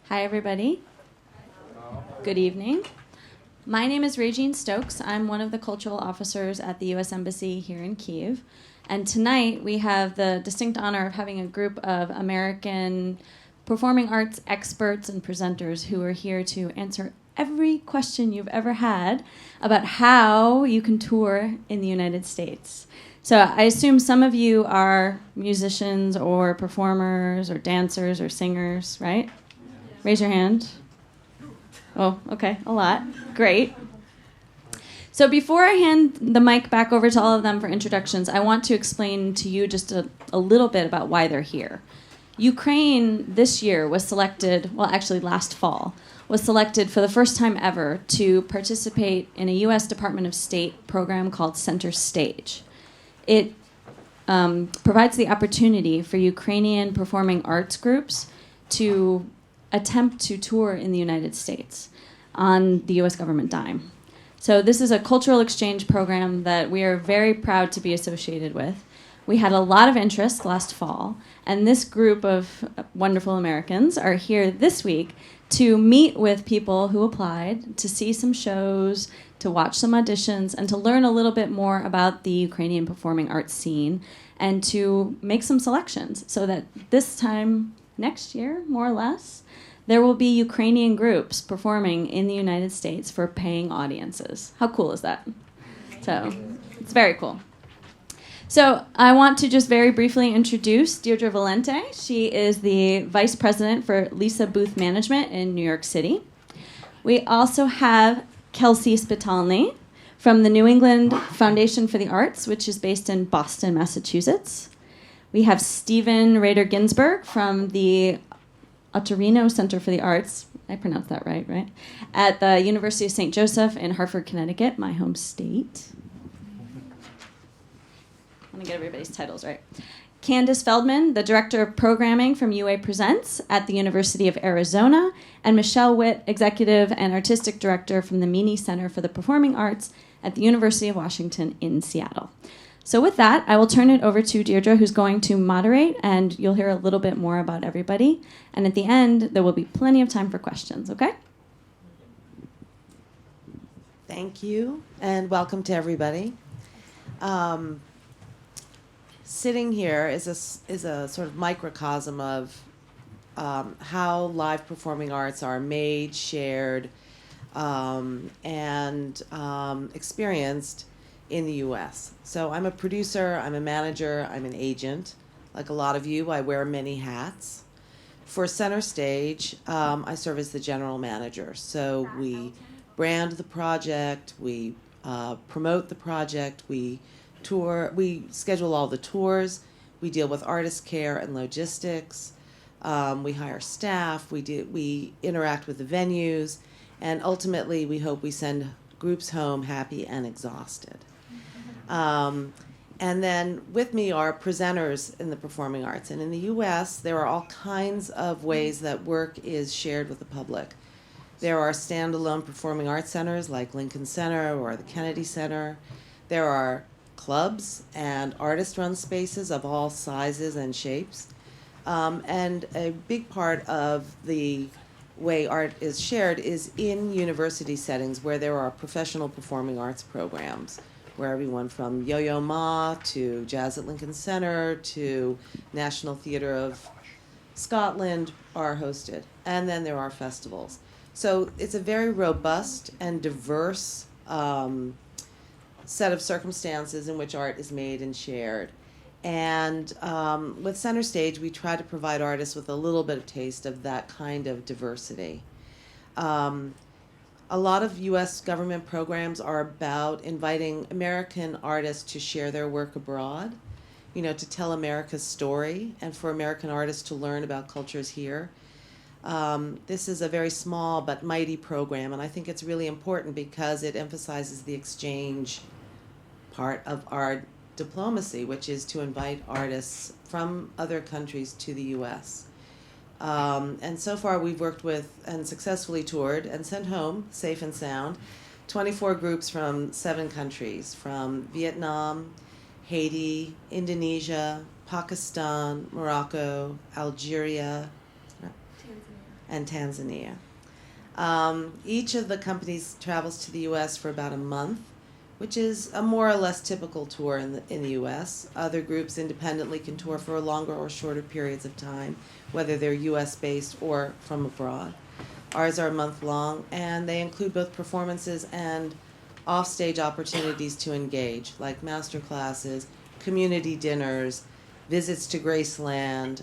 Hi, everybody. Good evening. My name is Regine Stokes. I'm one of the cultural officers at the U.S. Embassy here in Kyiv. And tonight we have the distinct honor of having a group of American performing arts experts and presenters who are here to answer every question you've ever had about how you can tour in the United States. So I assume some of you are musicians or performers or dancers or singers, right? Raise your hand. Oh, okay, a lot. Great. So before I hand the mic back over to all of them for introductions, I want to explain to you just a little bit about why they're here. Ukraine this year was selected, well, actually last fall, was selected for the first time ever to participate in a U.S. Department of State program called Center Stage. It provides the opportunity for Ukrainian performing arts groups to attempt to tour in the United States on the U.S. government dime. So this is a cultural exchange program that we are very proud to be associated with. We had a lot of interest last fall, and this group of wonderful Americans are here this week to meet with people who applied, to see some shows, to watch some auditions, and to learn a little bit more about the Ukrainian performing arts scene, and to make some selections so that this time next year, more or less, there will be Ukrainian groups performing in the United States for paying audiences. How cool is that? So it's very cool. So I want to just very briefly introduce Deirdre Valente. She is the vice president for Lisa Booth Management in New York City. We also have Kelsey Spitalny from the New England Foundation for the Arts, which is based in Boston, Massachusetts. We have Stephen Rader Ginsburg from the Reno Center for the Arts, I pronounced that right? At the University of St. Joseph in Hartford, Connecticut, my home state. Let me get everybody's titles right. Candice Feldman, the director of programming from UA Presents at the University of Arizona, and Michelle Witt, executive and artistic director from the Meany Center for the Performing Arts at the University of Washington in Seattle. So with that, I will turn it over to Deirdre, who's going to moderate, and you'll hear a little bit more about everybody. And at the end, there will be plenty of time for questions, okay? Thank you, and welcome to everybody. Sitting here is a sort of microcosm of how live performing arts are made, shared, and experienced in the U.S. So I'm a producer, I'm a manager, I'm an agent. Like a lot of you, I wear many hats. For Center Stage, I serve as the general manager. So we brand the project, we promote the project, we tour, we schedule all the tours, we deal with artist care and logistics, we hire staff, we interact with the venues, and ultimately we hope we send groups home happy and exhausted. And then with me are presenters in the performing arts. And in the U.S., there are all kinds of ways that work is shared with the public. There are standalone performing arts centers like Lincoln Center or the Kennedy Center. There are clubs and artist-run spaces of all sizes and shapes. And a big part of the way art is shared is in university settings where there are professional performing arts programs, where everyone from Yo-Yo Ma to Jazz at Lincoln Center to National Theatre of Scotland are hosted. And then there are festivals. So it's a very robust and diverse set of circumstances in which art is made and shared. And with Center Stage, we try to provide artists with a little bit of taste of that kind of diversity. A lot of U.S. government programs are about inviting American artists to share their work abroad, to tell America's story and for American artists to learn about cultures here. This is a very small but mighty program, and I think it's really important because it emphasizes the exchange part of our diplomacy, which is to invite artists from other countries to the U.S. And so far we've worked with and successfully toured and sent home, safe and sound, 24 groups from 7 countries, from Vietnam, Haiti, Indonesia, Pakistan, Morocco, Algeria, and Tanzania. Each of the companies travels to the U.S. for about a month, which is a more or less typical tour in the U.S. Other groups independently can tour for longer or shorter periods of time, whether they're U.S.-based or from abroad. Ours are a month long, and they include both performances and offstage opportunities to engage, like master classes, community dinners, visits to Graceland,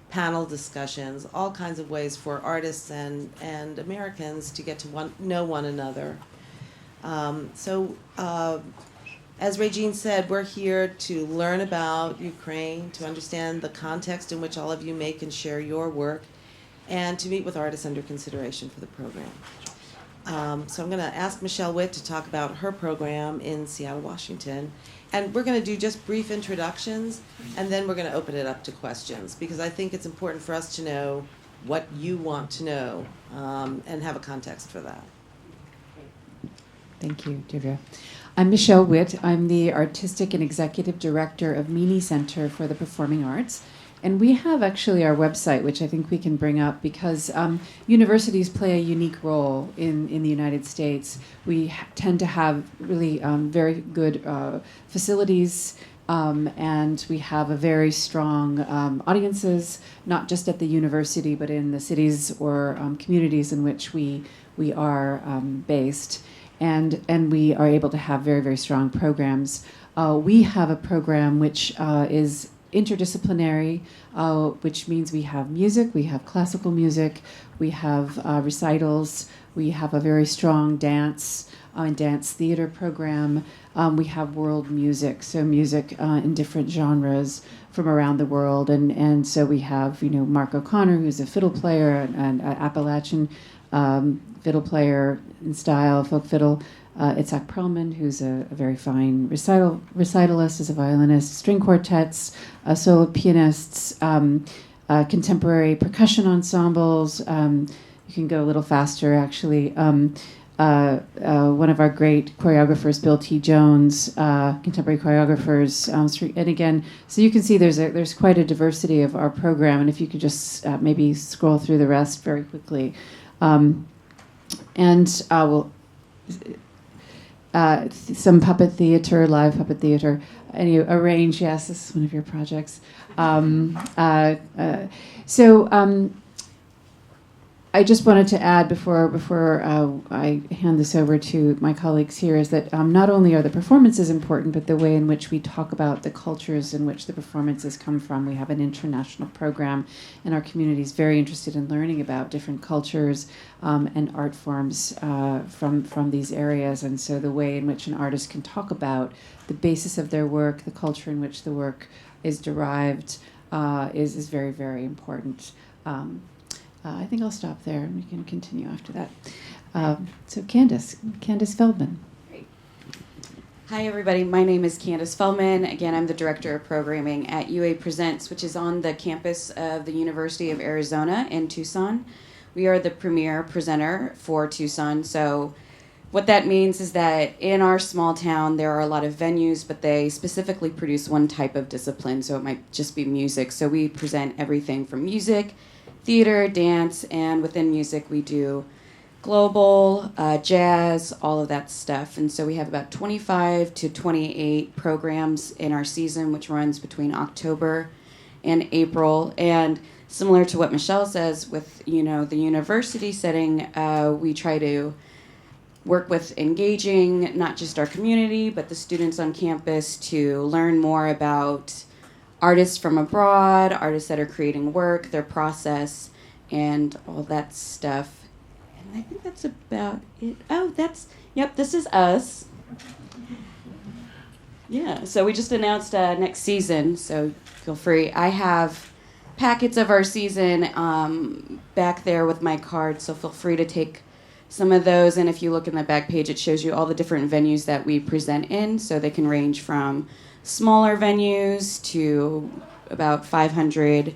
panel discussions, all kinds of ways for artists and Americans to get to know one another. As Regine said, we're here to learn about Ukraine, to understand the context in which all of you make and share your work, and to meet with artists under consideration for the program. So I'm going to ask Michelle Witt to talk about her program in Seattle, Washington. And we're going to do just brief introductions, and then we're going to open it up to questions, because I think it's important for us to know what you want to know and have a context for that. Thank you, Divya. I'm Michelle Witt. I'm the Artistic and Executive Director of Meany Center for the Performing Arts. And we have actually our website, which I think we can bring up, because universities play a unique role in the United States. We tend to have really very good facilities, and we have a very strong audiences, not just at the university, but in the cities or communities in which we are based. And we are able to have very, very strong programs. We have a program which is interdisciplinary, which means we have music, we have classical music, we have recitals, we have a very strong dance and dance theater program. We have world music, so music in different genres from around the world, and so we have Mark O'Connor, who's a fiddle player and Appalachian fiddle player in style, folk fiddle. Itzhak Perlman, who's a very fine recitalist, is a violinist, string quartets, solo pianists, contemporary percussion ensembles. You can go a little faster, actually. One of our great choreographers, Bill T. Jones, contemporary choreographers, and again, so you can see there's quite a diversity of our program. And if you could just maybe scroll through the rest very quickly, we'll. Some puppet theater, live puppet theater. And you arrange, yes, this is one of your projects. I just wanted to add before I hand this over to my colleagues here is that not only are the performances important, but the way in which we talk about the cultures in which the performances come from. We have an international program, and our community is very interested in learning about different cultures and art forms from these areas. And so the way in which an artist can talk about the basis of their work, the culture in which the work is derived, is very, very important. I think I'll stop there, and we can continue after that. So Candice Feldman. Great. Hi, everybody. My name is Candice Feldman. Again, I'm the Director of Programming at UA Presents, which is on the campus of the University of Arizona in Tucson. We are the premier presenter for Tucson. So what that means is that in our small town, there are a lot of venues, but they specifically produce one type of discipline, so it might just be music. So we present everything from music, theater, dance, and within music we do global, jazz, all of that stuff. And so we have about 25 to 28 programs in our season, which runs between October and April. And similar to what Michelle says with the university setting, we try to work with engaging not just our community, but the students on campus to learn more about artists from abroad, artists that are creating work, their process, and all that stuff. And I think that's about it. Oh, this is us. Yeah, so we just announced next season, so feel free. I have packets of our season back there with my card, so feel free to take some of those. And if you look in the back page, it shows you all the different venues that we present in, so they can range from smaller venues to about 500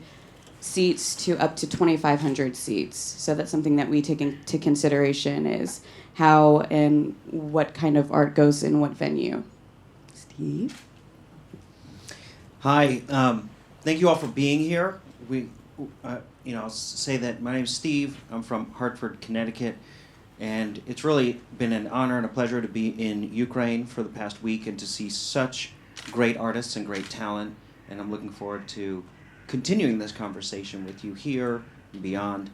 seats to up to 2,500 seats. So that's something that we take into consideration is how and what kind of art goes in what venue. Steve? Hi. Thank you all for being here. I'll say that my name's Steve. I'm from Hartford, Connecticut, and it's really been an honor and a pleasure to be in Ukraine for the past week and to see such great artists and great talent. And I'm looking forward to continuing this conversation with you here and beyond.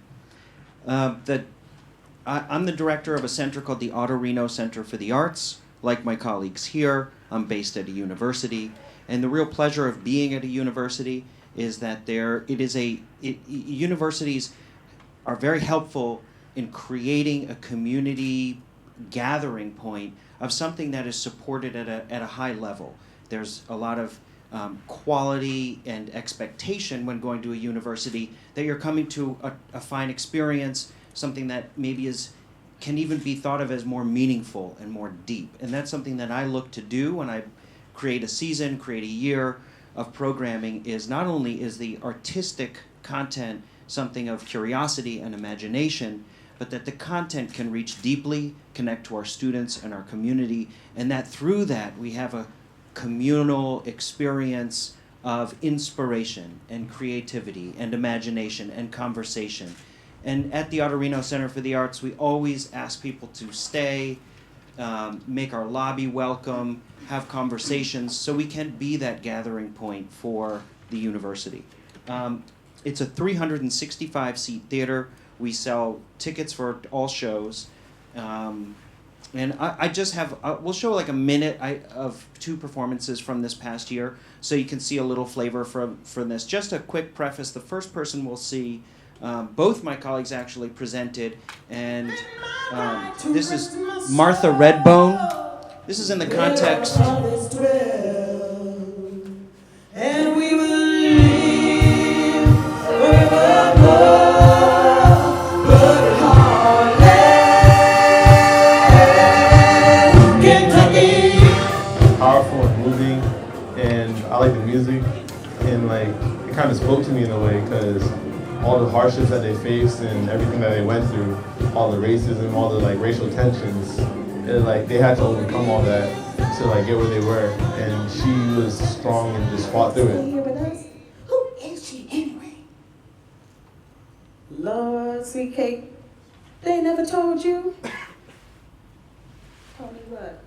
I'm the director of a center called the Reno Center for the Arts. Like my colleagues here, I'm based at a university, and the real pleasure of being at a university is that universities are very helpful in creating a community gathering point of something that is supported at a high level. There's a lot of quality and expectation when going to a university that you're coming to a fine experience, something that maybe can even be thought of as more meaningful and more deep. And that's something that I look to do when I create a season, create a year of programming, is not only is the artistic content something of curiosity and imagination, but that the content can reach deeply, connect to our students and our community, and that through that we have a communal experience of inspiration and creativity and imagination and conversation. And at the Reno Center for the Arts, we always ask people to stay, make our lobby welcome, have conversations, so we can be that gathering point for the university. It's a 365-seat theater. We sell tickets for all shows. And I just have, we'll show like a minute of two performances from this past year, so you can see a little flavor from this. Just a quick preface, the first person we'll see, both my colleagues actually presented, and this is Martha Redbone. This is in the context. And we will live powerful and moving, and I like the music, and like it kind of spoke to me in a way because all the hardships that they faced and everything that they went through, all the racism, all the like racial tensions, it, like they had to overcome all that to like get where they were, and she was strong and just fought through it. Here with us? Who is she anyway? Lord, sweet cake, they never told you. Told me what?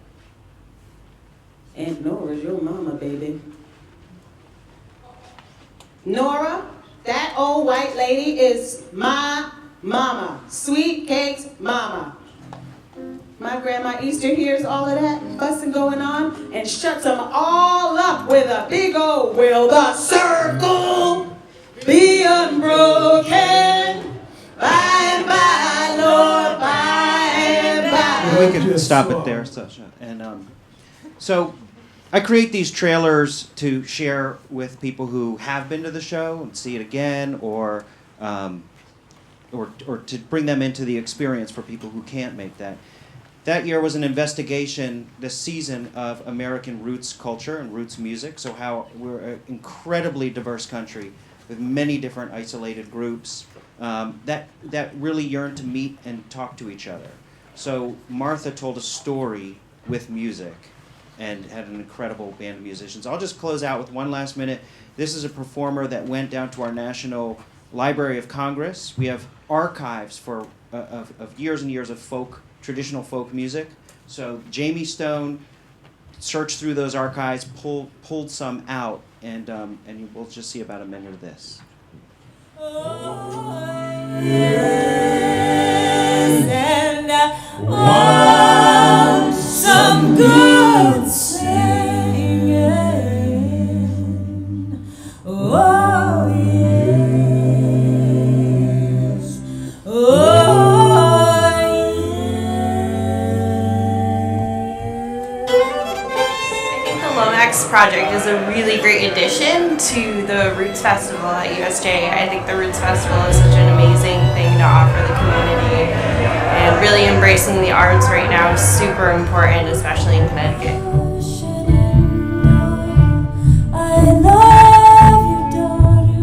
Aunt Nora's your mama, baby. Nora, that old white lady is my mama. Sweet Cake's mama. My grandma Easter hears all of that fussing going on and shuts them all up with a big old will the circle be unbroken by and by, Lord, by and by. We can stop it there. So I create these trailers to share with people who have been to the show and see it again, or to bring them into the experience for people who can't make that. That year was an investigation this season of American roots culture and roots music, so how we're an incredibly diverse country with many different isolated groups that really yearn to meet and talk to each other. So Martha told a story with music and had an incredible band of musicians. I'll just close out with one last minute. This is a performer that went down to our National Library of Congress. We have archives of years and years of traditional folk music. So Jamie Stone searched through those archives, pulled some out, and we'll just see about a minute of this. Oh, yes, and I want some good singing. Oh, yes. Oh, Lomax project is a really great addition to the Roots Festival at USJ. I think the Roots Festival is such an amazing thing to offer the community, and really embracing the arts right now is super important, especially in Connecticut. I love you, daughter.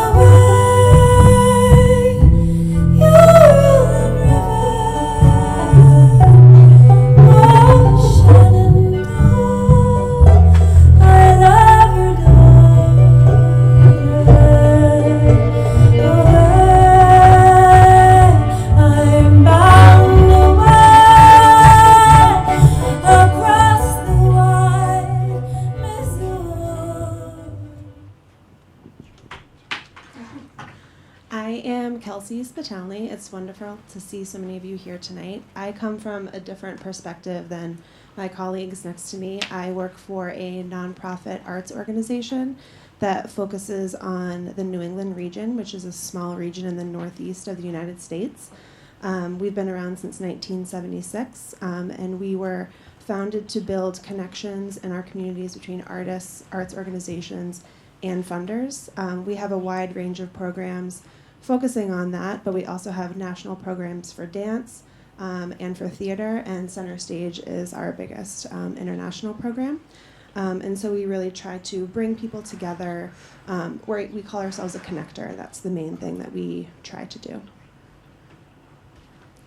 Away, you rolling river. I love your daughter. Chelsea Spitali. It's wonderful to see so many of you here tonight. I come from a different perspective than my colleagues next to me. I work for a nonprofit arts organization that focuses on the New England region, which is a small region in the northeast of the United States. We've been around since 1976, and we were founded to build connections in our communities between artists, arts organizations, and funders. We have a wide range of programs focusing on that, but we also have national programs for dance and for theater, and Center Stage is our biggest international program. And so we really try to bring people together, where we call ourselves a connector. That's the main thing that we try to do,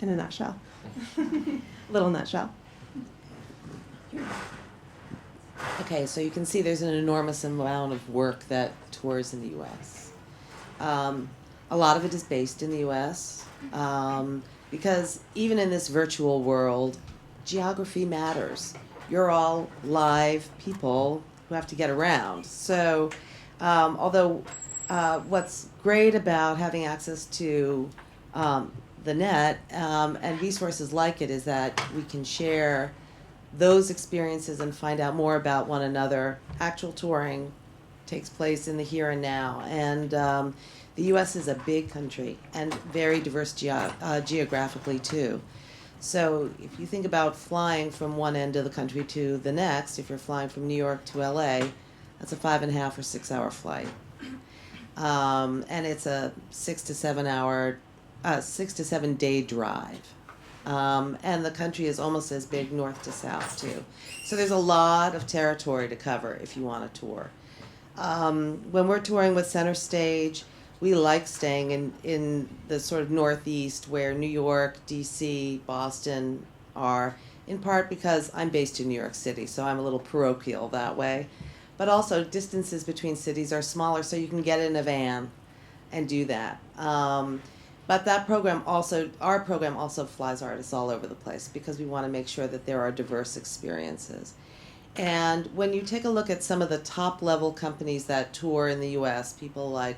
in a nutshell. Little nutshell. Okay, so you can see there's an enormous amount of work that tours in the U.S. A lot of it is based in the U.S. Because even in this virtual world, geography matters. You're all live people who have to get around. So although what's great about having access to the net and resources like it is that we can share those experiences and find out more about one another. Actual touring takes place in the here and now. And the U.S. is a big country and very diverse geographically too. So if you think about flying from one end of the country to the next, if you're flying from New York to L.A., that's a 5.5 or 6 hour flight. And it's a 6 to 7 day drive. And the country is almost as big north to south too. So there's a lot of territory to cover if you want to tour. When we're touring with Center Stage, we like staying in the sort of northeast where New York, DC, Boston are, in part because I'm based in New York City, so I'm a little parochial that way. But also distances between cities are smaller, so you can get in a van and do that. But our program also flies artists all over the place because we want to make sure that there are diverse experiences. And when you take a look at some of the top level companies that tour in the US, people like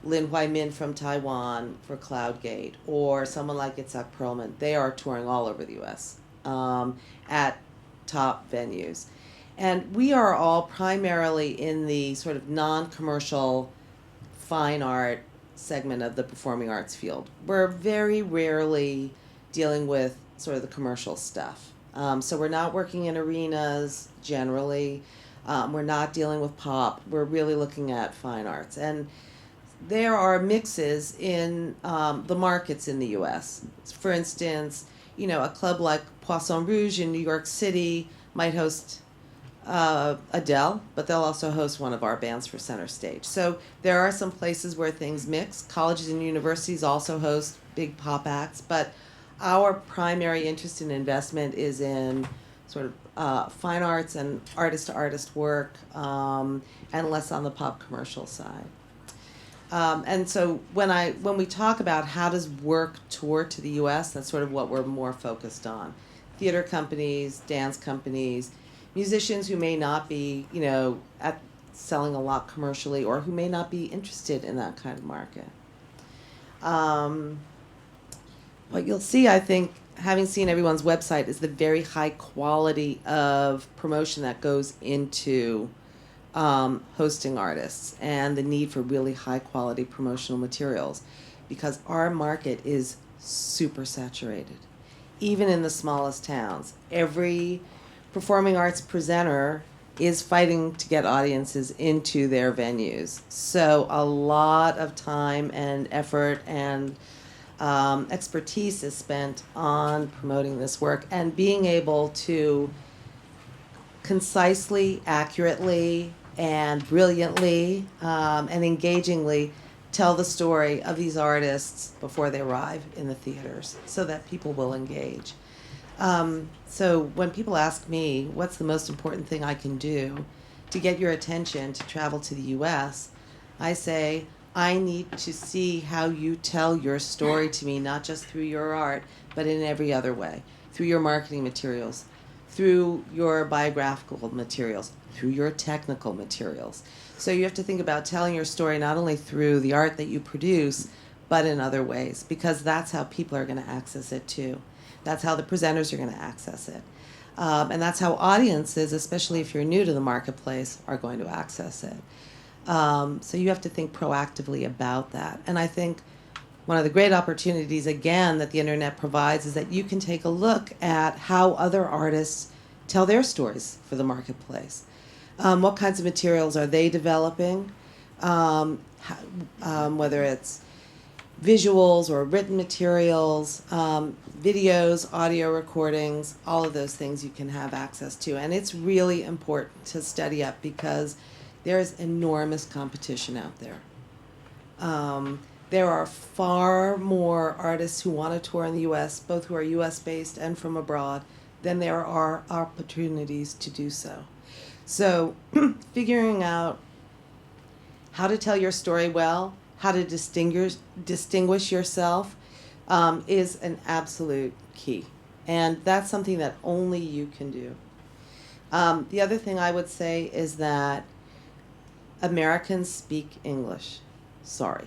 Lin Hui Min from Taiwan for Cloudgate, or someone like Itzhak Perlman, they are touring all over the US at top venues. And we are all primarily in the sort of non-commercial fine art segment of the performing arts field. We're very rarely dealing with sort of the commercial stuff. So we're not working in arenas generally. We're not dealing with pop. We're really looking at fine arts. And there are mixes in the markets in the U.S. For instance, a club like Poisson Rouge in New York City might host Adele, but they'll also host one of our bands for Center Stage. So there are some places where things mix. Colleges and universities also host big pop acts, but our primary interest in investment is in sort of fine arts and artist-to-artist work, and less on the pop commercial side. And so when we talk about how does work tour to the U.S., that's sort of what we're more focused on. Theater companies, dance companies, musicians who may not be, selling a lot commercially or who may not be interested in that kind of market. What you'll see, I think, having seen everyone's website, is the very high quality of promotion that goes into hosting artists and the need for really high quality promotional materials, because our market is super saturated. Even in the smallest towns, every performing arts presenter is fighting to get audiences into their venues. So a lot of time and effort and expertise is spent on promoting this work and being able to concisely, accurately, and brilliantly and engagingly tell the story of these artists before they arrive in the theaters so that people will engage. So when people ask me what's the most important thing I can do to get your attention to travel to the US, I say, I need to see how you tell your story to me, not just through your art, but in every other way, through your marketing materials, through your biographical materials, through your technical materials. So you have to think about telling your story not only through the art that you produce, but in other ways, because that's how people are going to access it too. That's how the presenters are going to access it. And that's how audiences, especially if you're new to the marketplace, are going to access it. So you have to think proactively about that. And I think one of the great opportunities, again, that the internet provides is that you can take a look at how other artists tell their stories for the marketplace. What kinds of materials are they developing? Whether it's visuals or written materials, videos, audio recordings, all of those things you can have access to. And it's really important to study up because there's enormous competition out there. There are far more artists who want to tour in the U.S., both who are U.S. based and from abroad, than there are opportunities to do so. So figuring out how to tell your story well, how to distinguish yourself is an absolute key. And that's something that only you can do. The other thing I would say is that Americans speak English. Sorry.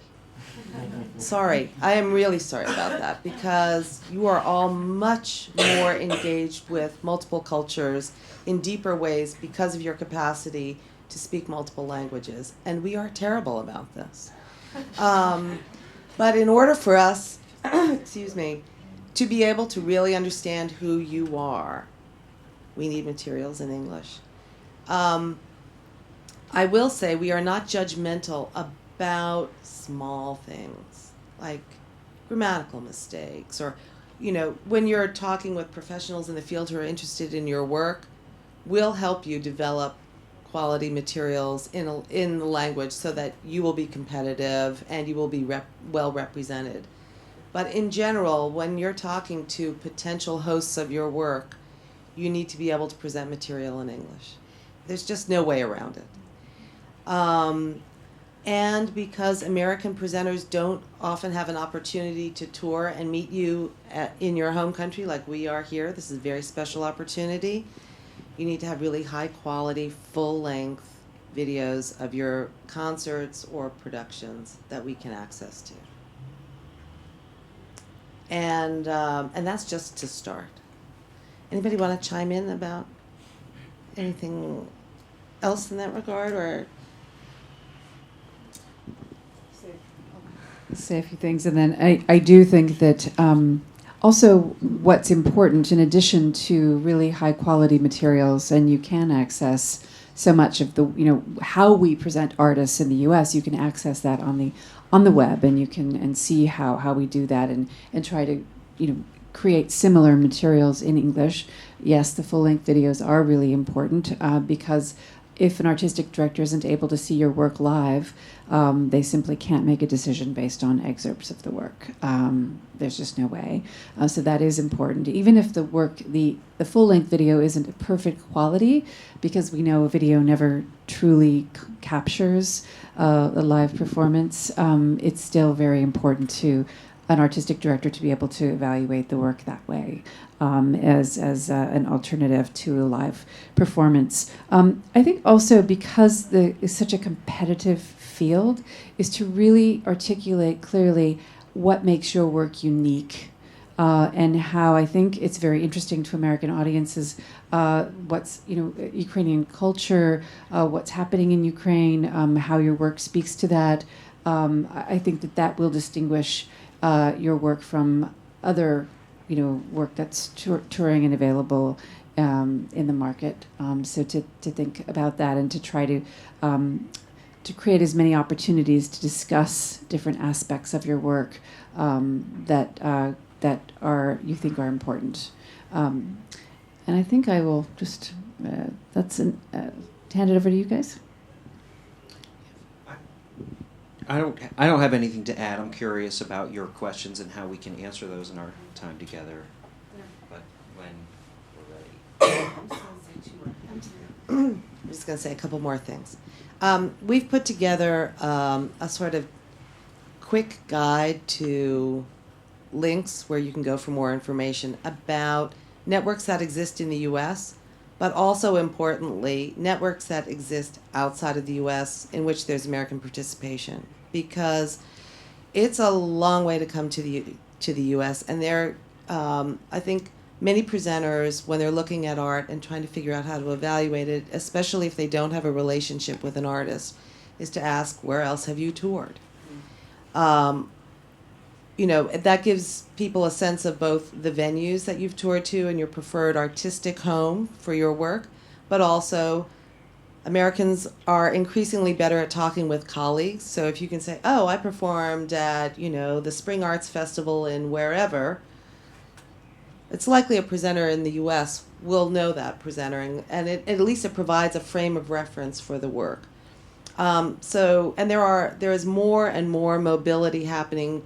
Sorry. I am really sorry about that because you are all much more engaged with multiple cultures in deeper ways because of your capacity to speak multiple languages. And we are terrible about this. But in order for us, excuse me, to be able to really understand who you are, we need materials in English. I will say we are not judgmental about small things like grammatical mistakes or, when you're talking with professionals in the field who are interested in your work, we'll help you develop quality materials in the language so that you will be competitive and you will be well represented. But in general, when you're talking to potential hosts of your work, you need to be able to present material in English. There's just no way around it. And because American presenters don't often have an opportunity to tour and meet you in your home country like we are here, this is a very special opportunity. You need to have really high quality, full length videos of your concerts or productions that we can access to. And that's just to start. Anybody want to chime in about anything else in that regard, or say a few things, and then I do think that also what's important, in addition to really high quality materials, and you can access so much of the how we present artists in the U.S. You can access that on the web, and you can see how we do that, and try to create similar materials in English. Yes, the full length videos are really important because if an artistic director isn't able to see your work live, they simply can't make a decision based on excerpts of the work. There's just no way. So that is important. Even if the work, the full-length video isn't a perfect quality, because we know a video never truly captures a live performance, it's still very important to an artistic director to be able to evaluate the work that way as an alternative to a live performance. I think also because it's such a competitive field is to really articulate clearly what makes your work unique and how I think it's very interesting to American audiences what's Ukrainian culture, what's happening in Ukraine, how your work speaks to that. I think that will distinguish your work from other, work that's touring and available in the market. So to think about that and to try to create as many opportunities to discuss different aspects of your work that you think are important. And I think I will just hand it over to you guys. I don't have anything to add. I'm curious about your questions and how we can answer those in our time together. But when we're ready. I'm just going to say a couple more things. We've put together a sort of quick guide to links where you can go for more information about networks that exist in the U.S., but also importantly, networks that exist outside of the U.S. in which there's American participation. Because it's a long way to come to the U.S. and I think many presenters, when they're looking at art and trying to figure out how to evaluate it, especially if they don't have a relationship with an artist, is to ask, where else have you toured? That gives people a sense of both the venues that you've toured to and your preferred artistic home for your work, but also Americans are increasingly better at talking with colleagues. So if you can say, oh, I performed at, the Spring Arts Festival in wherever, it's likely a presenter in the U.S. will know that presenter, and at least it provides a frame of reference for the work. And there is more and more mobility happening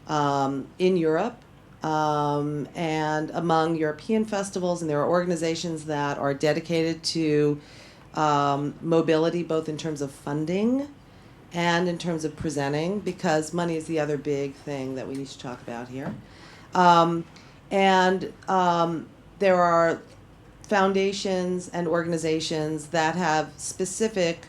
in Europe and among European festivals, and there are organizations that are dedicated to mobility, both in terms of funding and in terms of presenting, because money is the other big thing that we need to talk about here. There are foundations and organizations that have specific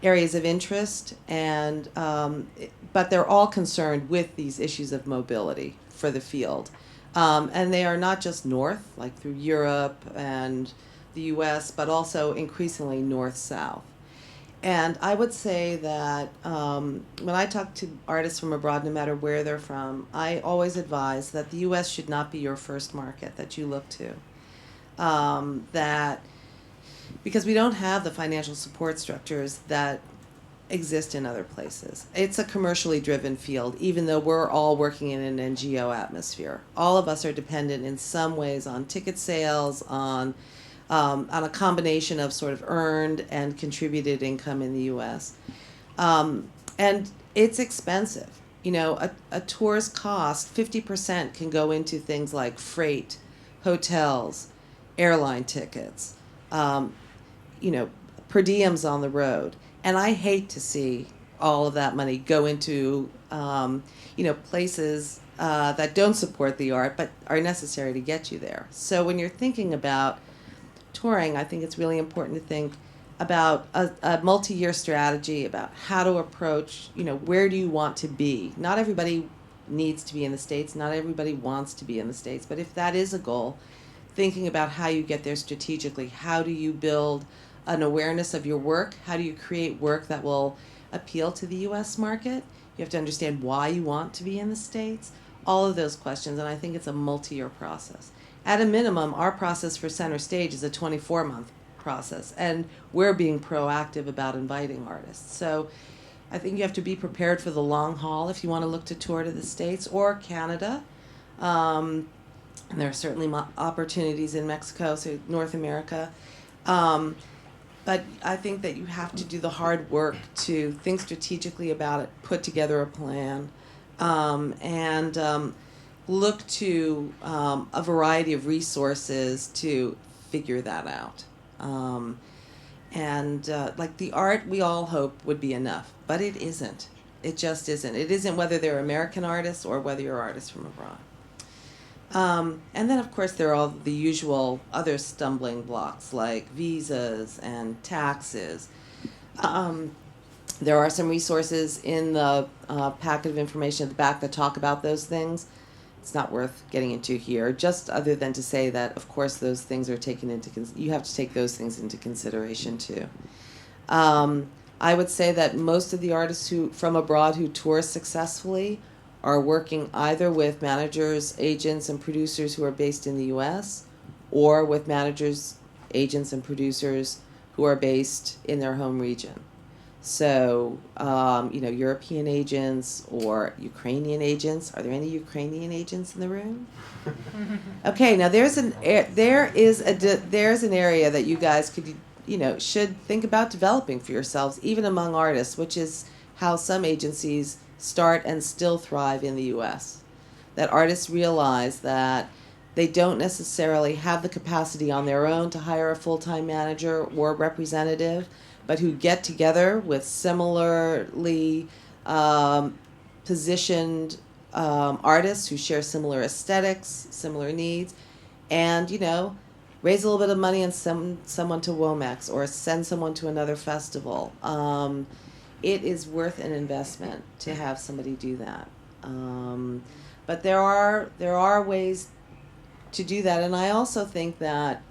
areas of interest, but they're all concerned with these issues of mobility for the field. And they are not just north, like through Europe and the U.S., but also increasingly north-south. And I would say that when I talk to artists from abroad, no matter where they're from, I always advise that the U.S. should not be your first market that you look to. Because we don't have the financial support structures that exist in other places. It's a commercially driven field, even though we're all working in an NGO atmosphere. All of us are dependent in some ways on ticket sales, on a combination of sort of earned and contributed income in the U.S. And it's expensive. A tour's cost, 50% can go into things like freight, hotels, airline tickets, per diems on the road. And I hate to see all of that money go into, places that don't support the art but are necessary to get you there. So when you're thinking about touring, I think it's really important to think about a multi-year strategy about how to approach, where do you want to be? Not everybody needs to be in the States. Not everybody wants to be in the States. But if that is a goal, thinking about how you get there strategically. How do you build an awareness of your work? How do you create work that will appeal to the U.S. market? You have to understand why you want to be in the States. All of those questions, and I think it's a multi-year process. At a minimum, our process for Center Stage is a 24-month process, and we're being proactive about inviting artists. So I think you have to be prepared for the long haul if you want to look to tour to the States or Canada. And there are certainly opportunities in Mexico, so North America. But I think that you have to do the hard work to think strategically about it, put together a plan, and look to a variety of resources to figure that out. Like the art, we all hope would be enough, but it isn't. It just isn't. It isn't whether they're American artists or whether you're artists from abroad. And then, of course, there are all the usual other stumbling blocks like visas and taxes. There are some resources in the packet of information at the back that talk about those things. It's not worth getting into here, just other than to say that, of course, those things are taken into you have to take those things into consideration too. I would say that most of the artists from abroad who tour successfully are working either with managers, agents, and producers who are based in the U.S. or with managers, agents, and producers who are based in their home region. So, European agents or Ukrainian agents. Are there any Ukrainian agents in the room? Okay, now there's an area that you guys could, should think about developing for yourselves, even among artists, which is how some agencies start and still thrive in the U.S. That artists realize that they don't necessarily have the capacity on their own to hire a full-time manager or representative, but who get together with similarly positioned artists who share similar aesthetics, similar needs, and, raise a little bit of money and send someone to Womex or send someone to another festival. it is worth an investment to have somebody do that. But there are ways to do that, and I also think that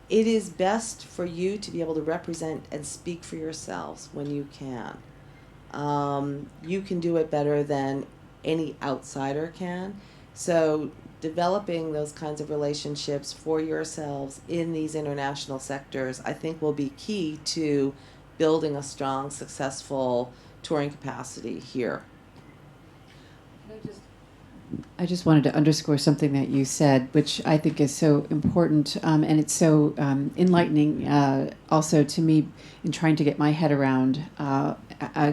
it is best for you to be able to represent and speak for yourselves when you can. You can do it better than any outsider can. So developing those kinds of relationships for yourselves in these international sectors, I think, will be key to building a strong, successful touring capacity here. I just wanted to underscore something that you said, which I think is so important, and it's so enlightening also to me in trying to get my head around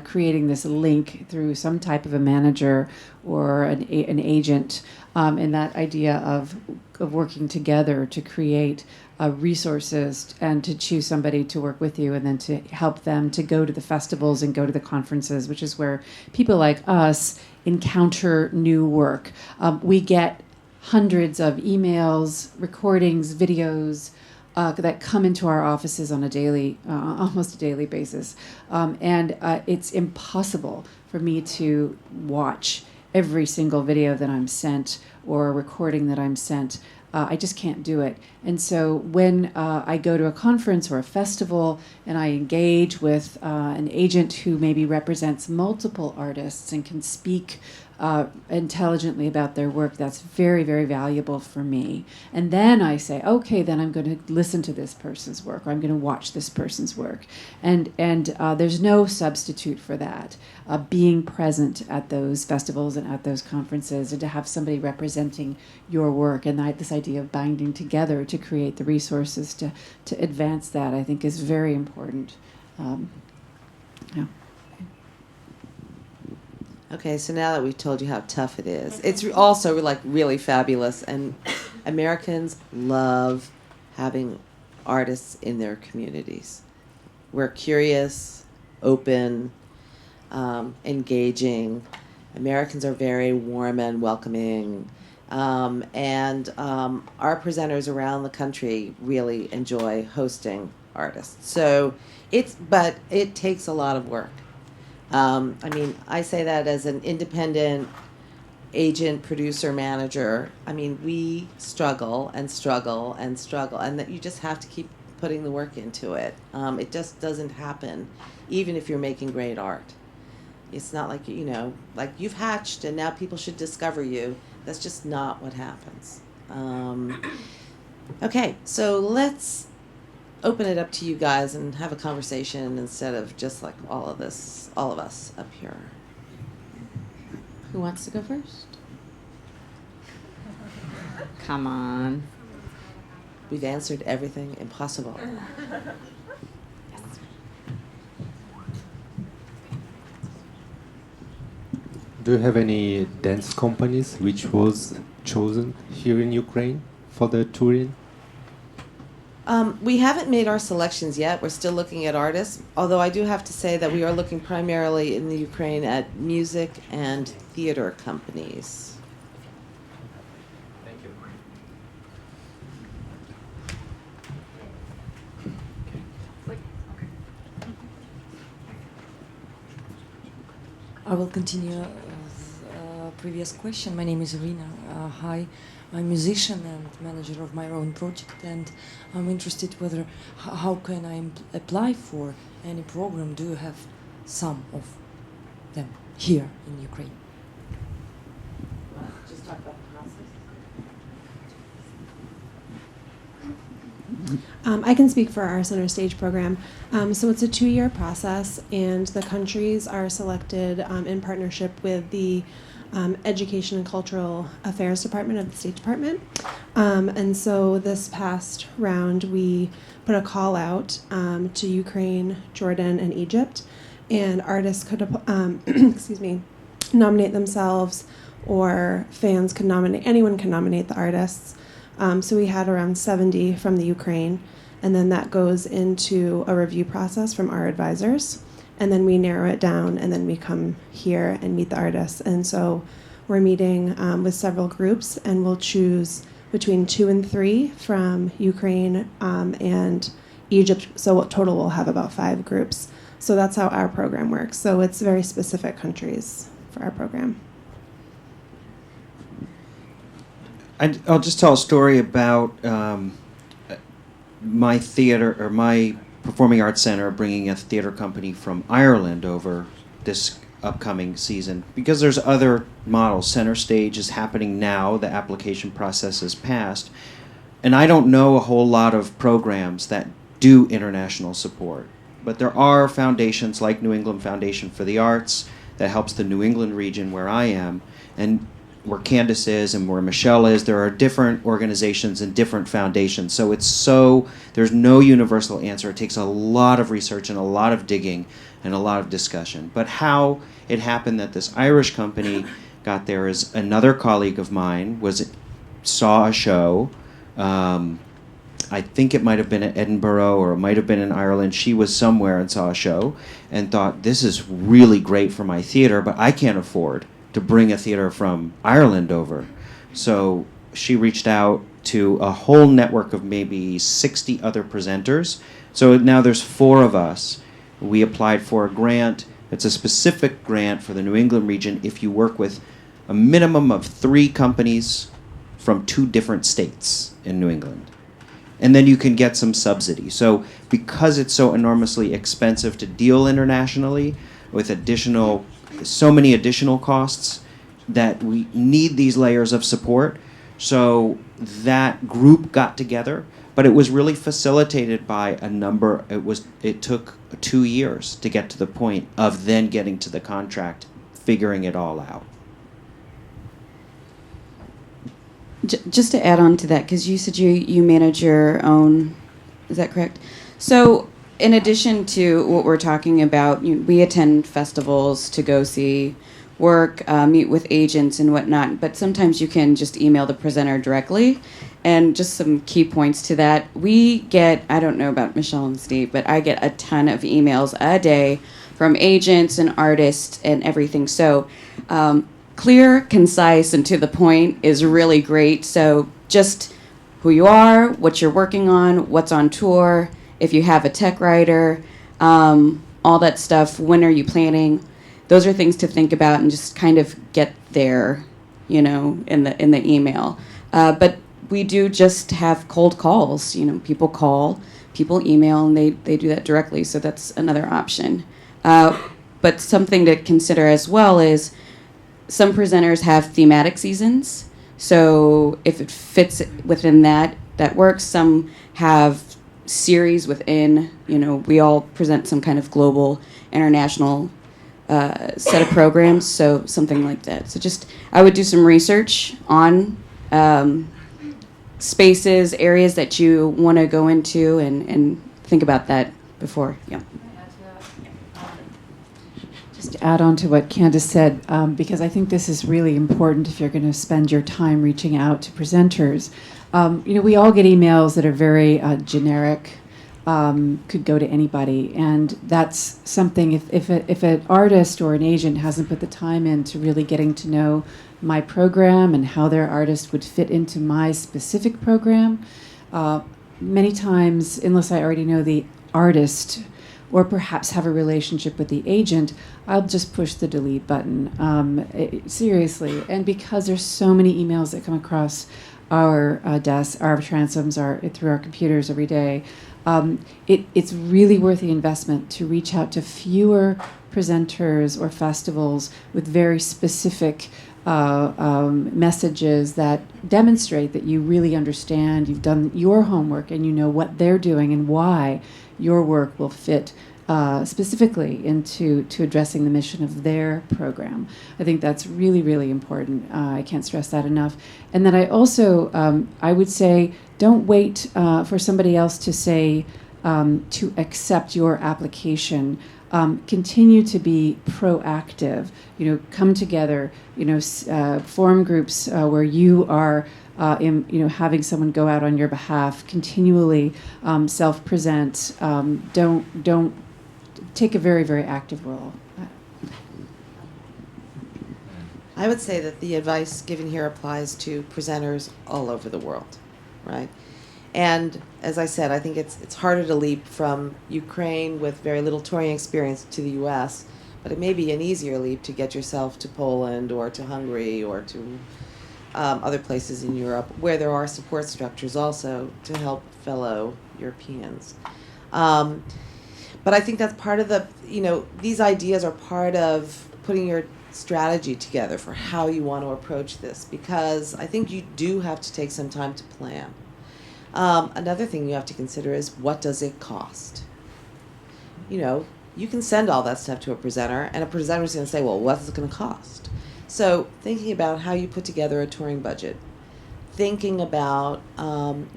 creating this link through some type of a manager or an agent, and that idea of working together to create resources and to choose somebody to work with you and then to help them to go to the festivals and go to the conferences, which is where people like us encounter new work. We get hundreds of emails, recordings, videos that come into our offices on a daily, almost a daily basis. And it's impossible for me to watch every single video that I'm sent or recording that I'm sent. I just can't do it. And so when I go to a conference or a festival and I engage with an agent who maybe represents multiple artists and can speak intelligently about their work, that's very, very valuable for me. And then I say, okay, then I'm going to listen to this person's work, or I'm going to watch this person's work. And there's no substitute for that, being present at those festivals and at those conferences, and to have somebody representing your work, and this idea of binding together to create the resources to advance that, I think, is very important. Yeah. Okay, so now that we've told you how tough it is, it's also like really fabulous, and Americans love having artists in their communities. We're curious, open, engaging. Americans are very warm and welcoming, and our presenters around the country really enjoy hosting artists. So but it takes a lot of work. I mean, I say that as an independent agent, producer, manager. I mean, we struggle and struggle and struggle, and that you just have to keep putting the work into it. It just doesn't happen, even if you're making great art. It's not like, like you've hatched and now people should discover you. That's just not what happens. Okay, so let's open it up to you guys and have a conversation instead of just like all of us up here. Who wants to go first? Come on. We've answered everything impossible. Do you have any dance companies which was chosen here in Ukraine for the touring? We haven't made our selections yet. We're still looking at artists, although I do have to say that we are looking primarily in the Ukraine at music and theater companies. Thank you. I will continue the previous question. My name is Reno. Hi. I'm a musician and manager of my own project, and I'm interested whether how can I apply for any program. Do you have some of them here in Ukraine? Just talk about the process. I can speak for our Center Stage program. So it's a 2-year process, and the countries are selected in partnership with the Education and Cultural Affairs Department of the State Department. And so this past round, we put a call out to Ukraine, Jordan, and Egypt, and artists could, nominate themselves, or fans could nominate, anyone can nominate the artists. So we had around 70 from the Ukraine, and then that goes into a review process from our advisors. And then we narrow it down, and then we come here and meet the artists. And so we're meeting with several groups, and we'll choose between 2 and 3 from Ukraine and Egypt. So total we'll have about 5 groups So that's how our program works. So it's very specific countries for our program. I'll just tell a story about my theater, or my performing arts center, bringing a theater company from Ireland over this upcoming season, because there's other models. Center Stage is happening now. The application process is passed. And I don't know a whole lot of programs that do international support. But there are foundations like New England Foundation for the Arts that helps the New England region where I am, and where Candice is and where Michelle is. There are different organizations and different foundations. So there's no universal answer. It takes a lot of research and a lot of digging and a lot of discussion. But how it happened that this Irish company got there is another colleague of mine saw a show. I think it might have been at Edinburgh, or it might have been in Ireland. She was somewhere and saw a show and thought, this is really great for my theater, but I can't afford to bring a theater from Ireland over. So she reached out to a whole network of maybe 60 other presenters. So now there's 4 of us. We applied for a grant. It's a specific grant for the New England region if you work with a minimum of 3 companies from 2 different states in New England. And then you can get some subsidy. So because it's so enormously expensive to deal internationally with so many additional costs, that we need these layers of support. So that group got together, but it was really facilitated by it took 2 years to get to the point of then getting to the contract, figuring it all out. Just to add on to that, because you said you manage your own, is that correct? So in addition to what we're talking about, we attend festivals to go see work, meet with agents and whatnot, but sometimes you can just email the presenter directly. And just some key points to that. We get, I don't know about Michelle and Steve, but I get a ton of emails a day from agents and artists and everything. So clear, concise, and to the point is really great. So just who you are, what you're working on, what's on tour, if you have a tech writer, all that stuff, when are you planning? Those are things to think about and just kind of get there, in the email. But we do just have cold calls. People call, people email, and they do that directly. So that's another option. But something to consider as well is some presenters have thematic seasons. So if it fits within that works. Some have series within, we all present some kind of global, international set of programs, so something like that. So I would do some research on spaces, areas that you want to go into, and think about that before. Yeah. Just to add on to what Candice said, because I think this is really important if you're going to spend your time reaching out to presenters. We all get emails that are very generic, could go to anybody, and that's something, if an artist or an agent hasn't put the time into really getting to know my program and how their artist would fit into my specific program, many times, unless I already know the artist or perhaps have a relationship with the agent, I'll just push the delete button. Seriously, and because there's so many emails that come across our desks, our transoms, through our computers every day, it's really worth the investment to reach out to fewer presenters or festivals with very specific messages that demonstrate that you really understand, you've done your homework, and you know what they're doing and why your work will fit specifically into addressing the mission of their program. I think that's really, really important. I can't stress that enough. And then I also, I would say, don't wait for somebody else to say, to accept your application. Continue to be proactive. Come together. Form groups where you are, having someone go out on your behalf. Continually self-present. Don't take a very, very active role. I would say that the advice given here applies to presenters all over the world, right? And as I said, I think it's harder to leap from Ukraine with very little touring experience to the U.S., but it may be an easier leap to get yourself to Poland or to Hungary or to other places in Europe where there are support structures also to help fellow Europeans. But I think that's part of the, these ideas are part of putting your strategy together for how you want to approach this, because I think you do have to take some time to plan. Another thing you have to consider is, what does it cost? You can send all that stuff to a presenter, and a presenter is going to say, well, what's it going to cost? So thinking about how you put together a touring budget, thinking about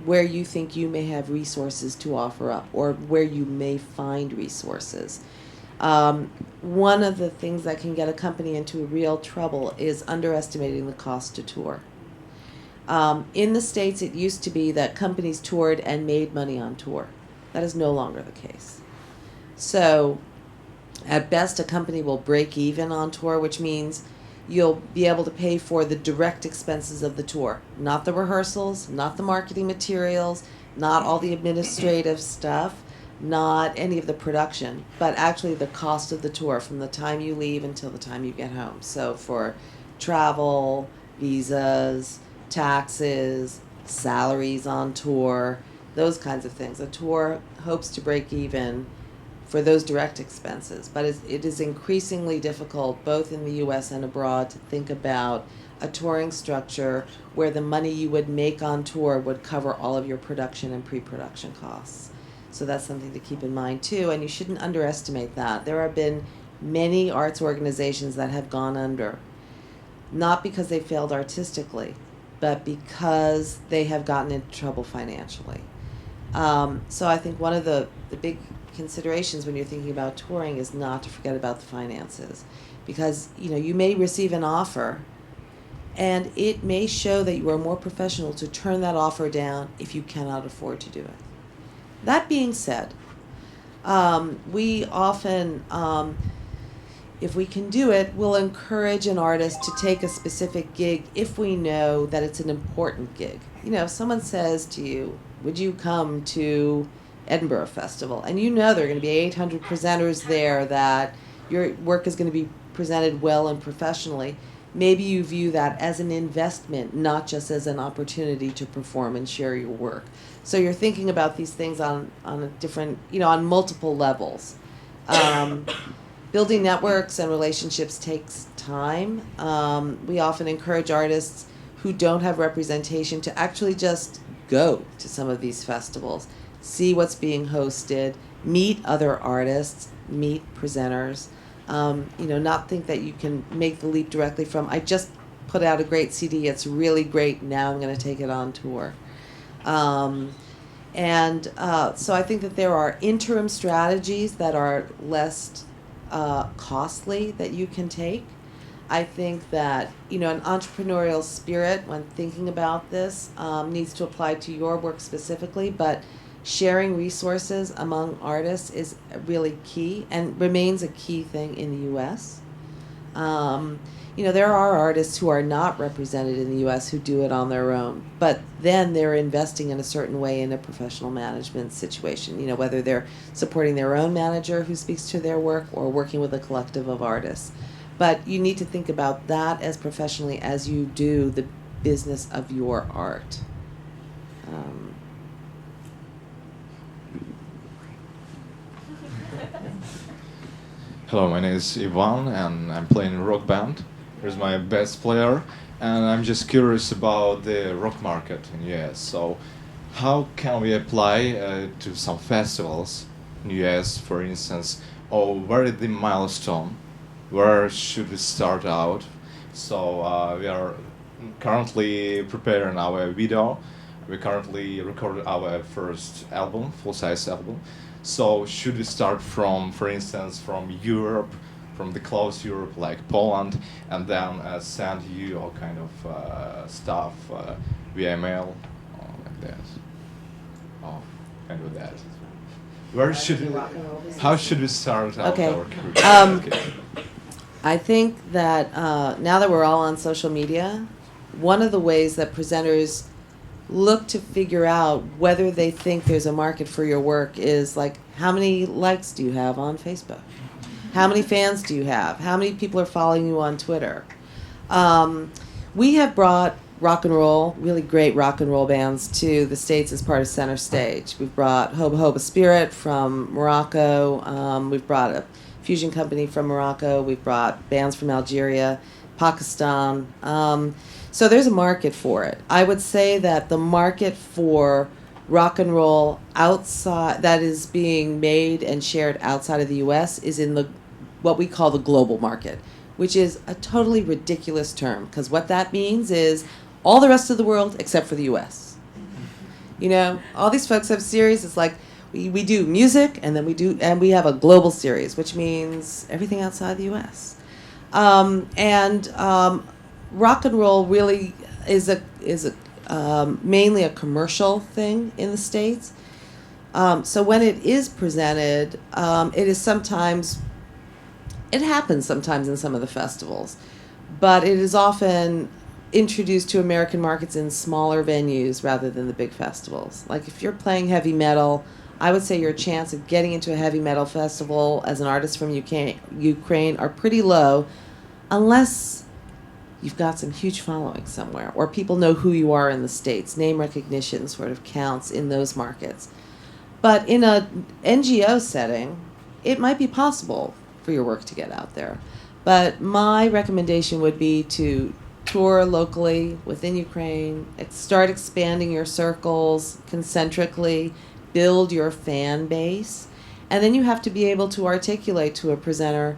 where you think you may have resources to offer up, or where you may find resources. One of the things that can get a company into real trouble is underestimating the cost to tour. In the States, it used to be that companies toured and made money on tour. That is no longer the case. So at best, a company will break even on tour, which means you'll be able to pay for the direct expenses of the tour, not the rehearsals, not the marketing materials, not all the administrative stuff, not any of the production, but actually the cost of the tour from the time you leave until the time you get home. So for travel, visas, taxes, salaries on tour, those kinds of things. A tour hopes to break even for those direct expenses, but it is increasingly difficult, both in the U.S. and abroad, to think about a touring structure where the money you would make on tour would cover all of your production and pre-production costs. So that's something to keep in mind too, and you shouldn't underestimate that. There have been many arts organizations that have gone under, not because they failed artistically, but because they have gotten into trouble financially. So I think one of the big considerations when you're thinking about touring is not to forget about the finances, because you may receive an offer and it may show that you are more professional to turn that offer down if you cannot afford to do it. That being said, we often, if we can do it, we'll encourage an artist to take a specific gig if we know that it's an important gig. If someone says to you, would you come to Edinburgh Festival? And there are going to be 800 presenters there, that your work is going to be presented well and professionally. Maybe you view that as an investment, not just as an opportunity to perform and share your work. So you're thinking about these things on a different, on multiple levels. Building networks and relationships takes time. We often encourage artists who don't have representation to actually just go to some of these festivals, see what's being hosted, meet other artists, meet presenters. Not think that you can make the leap directly from, I just put out a great CD, it's really great, now I'm going to take it on tour. So I think that there are interim strategies that are less costly that you can take. I think that, an entrepreneurial spirit when thinking about this needs to apply to your work specifically, but sharing resources among artists is really key and remains a key thing in the U.S. There are artists who are not represented in the U.S. who do it on their own, but then they're investing in a certain way in a professional management situation, whether they're supporting their own manager who speaks to their work or working with a collective of artists. But you need to think about that as professionally as you do the business of your art. Hello, my name is Ivan and I'm playing in a rock band. Here's my bass player, and I'm just curious about the rock market in US. So how can we apply to some festivals in US, for instance, or where is the milestone? Where should we start out? So we are currently preparing our video. We currently recorded our first album, full-size album. So should we start from, for instance, from Europe, from the close Europe like Poland, and then send you all kind of stuff via mail, like that? And with that. How should we start out our career? I think that now that we're all on social media, one of the ways that presenters look to figure out whether they think there's a market for your work is like, how many likes do you have on Facebook? How many fans do you have? How many people are following you on Twitter? We have brought rock and roll, really great rock and roll bands to the States as part of Center Stage. We've brought Hoba Hoba Spirit from Morocco. We've brought a fusion company from Morocco. We've brought bands from Algeria, Pakistan. So there's a market for it. I would say that the market for rock and roll outside, that is being made and shared outside of the U.S., is in the what we call the global market, which is a totally ridiculous term, because what that means is all the rest of the world except for the U.S. You know, all these folks have series. It's like we do music, and then we have a global series, which means everything outside the U.S. Rock and roll really is mainly a commercial thing in the States. So when it is presented, it happens sometimes in some of the festivals, but it is often introduced to American markets in smaller venues rather than the big festivals. Like if you're playing heavy metal, I would say your chance of getting into a heavy metal festival as an artist from Ukraine are pretty low, unless you've got some huge following somewhere, or people know who you are in the States. Name recognition sort of counts in those markets. But in a NGO setting, it might be possible for your work to get out there. But my recommendation would be to tour locally within Ukraine, start expanding your circles concentrically, build your fan base, and then you have to be able to articulate to a presenter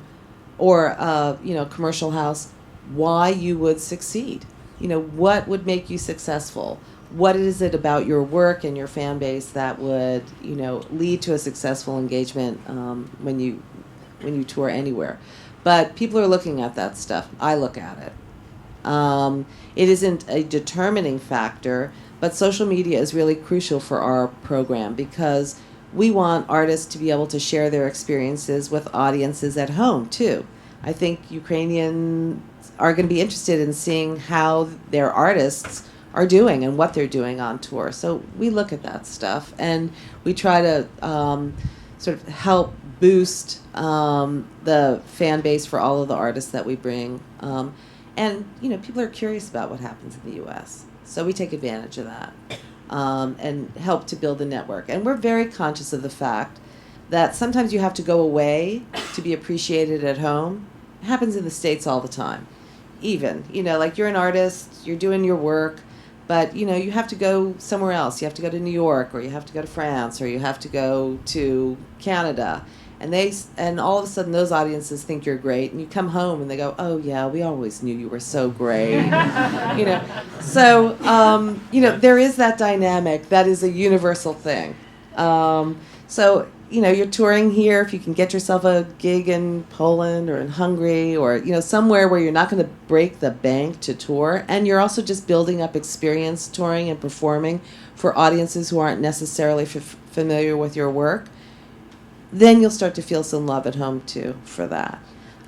or a commercial house why you would succeed. What would make you successful? What is it about your work and your fan base that would lead to a successful engagement when you tour anywhere? But people are looking at that stuff. I look at it. It isn't a determining factor, but social media is really crucial for our program because we want artists to be able to share their experiences with audiences at home too. I think Ukrainians are going to be interested in seeing how their artists are doing and what they're doing on tour. So we look at that stuff and we try to sort of help boost the fan base for all of the artists that we bring. And people are curious about what happens in the U.S., so we take advantage of that and help to build a network. And we're very conscious of the fact that sometimes you have to go away to be appreciated at home. It happens in the States all the time. Even, like you're an artist, you're doing your work, but, you have to go somewhere else. You have to go to New York, or you have to go to France, or you have to go to Canada. And all of a sudden those audiences think you're great, and you come home and they go, oh yeah, we always knew you were so great. So there is that dynamic that is a universal thing. So you're touring here. If you can get yourself a gig in Poland or in Hungary or somewhere where you're not going to break the bank to tour, and you're also just building up experience touring and performing for audiences who aren't necessarily familiar with your work, then you'll start to feel some love at home too for that.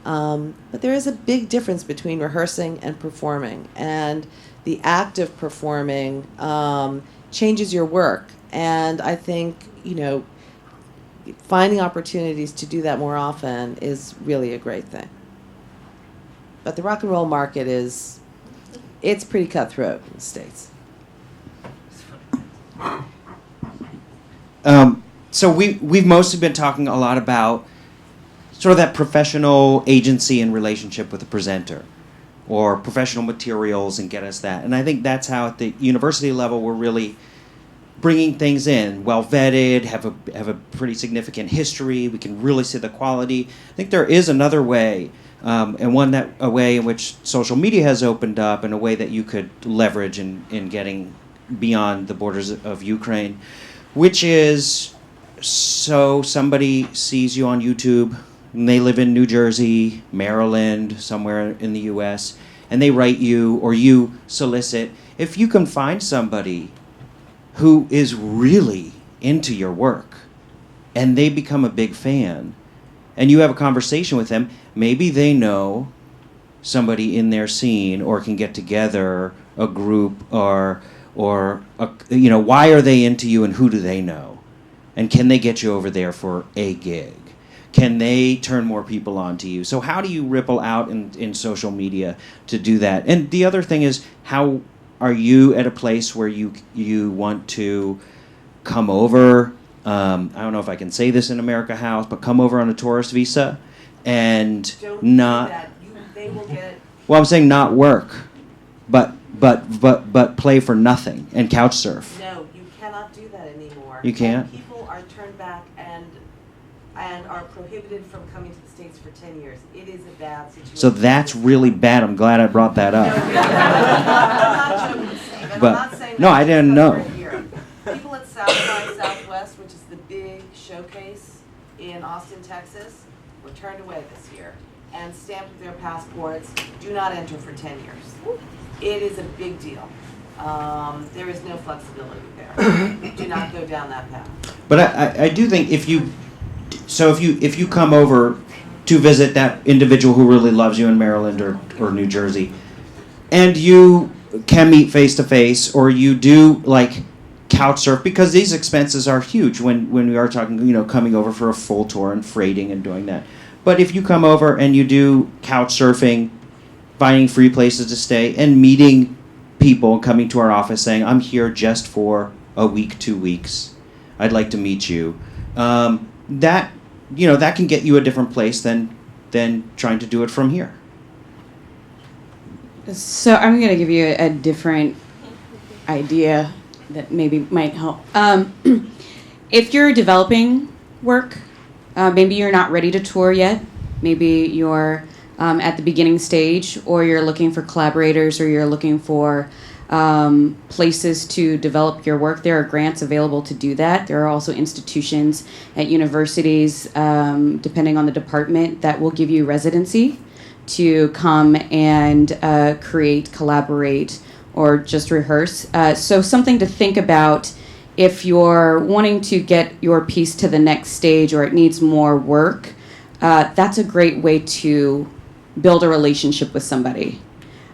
But there is a big difference between rehearsing and performing, and the act of performing changes your work. And I think finding opportunities to do that more often is really a great thing. But the rock and roll market it's pretty cutthroat in the States. So we've mostly been talking a lot about sort of that professional agency and relationship with the presenter, or professional materials, and get us that. And I think that's how at the university level we're really bringing things in, well vetted, have a pretty significant history. We can really see the quality. I think there is another way, and a way in which social media has opened up, and a way that you could leverage in getting beyond the borders of Ukraine, which is, so somebody sees you on YouTube, and they live in New Jersey, Maryland, somewhere in the U.S., and they write you, or you solicit. If you can find somebody who is really into your work, and they become a big fan, and you have a conversation with them, maybe they know somebody in their scene, or can get together a group, or or why are they into you and who do they know, and can they get you over there for a gig? Can they turn more people on to you? So how do you ripple out in social media to do that? And the other thing is, how are you at a place where you want to come over? I don't know if I can say this in America House, but come over on a tourist visa and Don't not. do that. They will get. Well, I'm saying not work, but play for nothing and couch surf. No, you cannot do that anymore. You can't? And people are turned back and are prohibited from coming to the States for 10 years. It is a bad situation. So that's really bad. I'm glad I brought that up. I'm not joking, Steve. And But- I'm not saying no, that I just didn't because know. we're here. People at South by Southwest, which is the big showcase in Austin, Texas, were turned away this year and stamped with their passports, do not enter for 10 years. It is a big deal. There is no flexibility there. Do not go down that path. But I do think if you come over to visit that individual who really loves you in Maryland or New Jersey, and you can meet face to face, or you do like couch surf, because these expenses are huge when we are talking, coming over for a full tour and freighting and doing that. But if you come over and you do couch surfing, finding free places to stay, and meeting people coming to our office saying, I'm here just for a week, 2 weeks, I'd like to meet you. That can get you a different place than trying to do it from here. So I'm going to give you a different idea that maybe might help. If you're developing work, maybe you're not ready to tour yet. Maybe you're at the beginning stage, or you're looking for collaborators, or you're looking for places to develop your work. There are grants available to do that. There are also institutions at universities, depending on the department, that will give you residency to come and create, collaborate, or just rehearse. So something to think about if you're wanting to get your piece to the next stage, or it needs more work. That's a great way to build a relationship with somebody.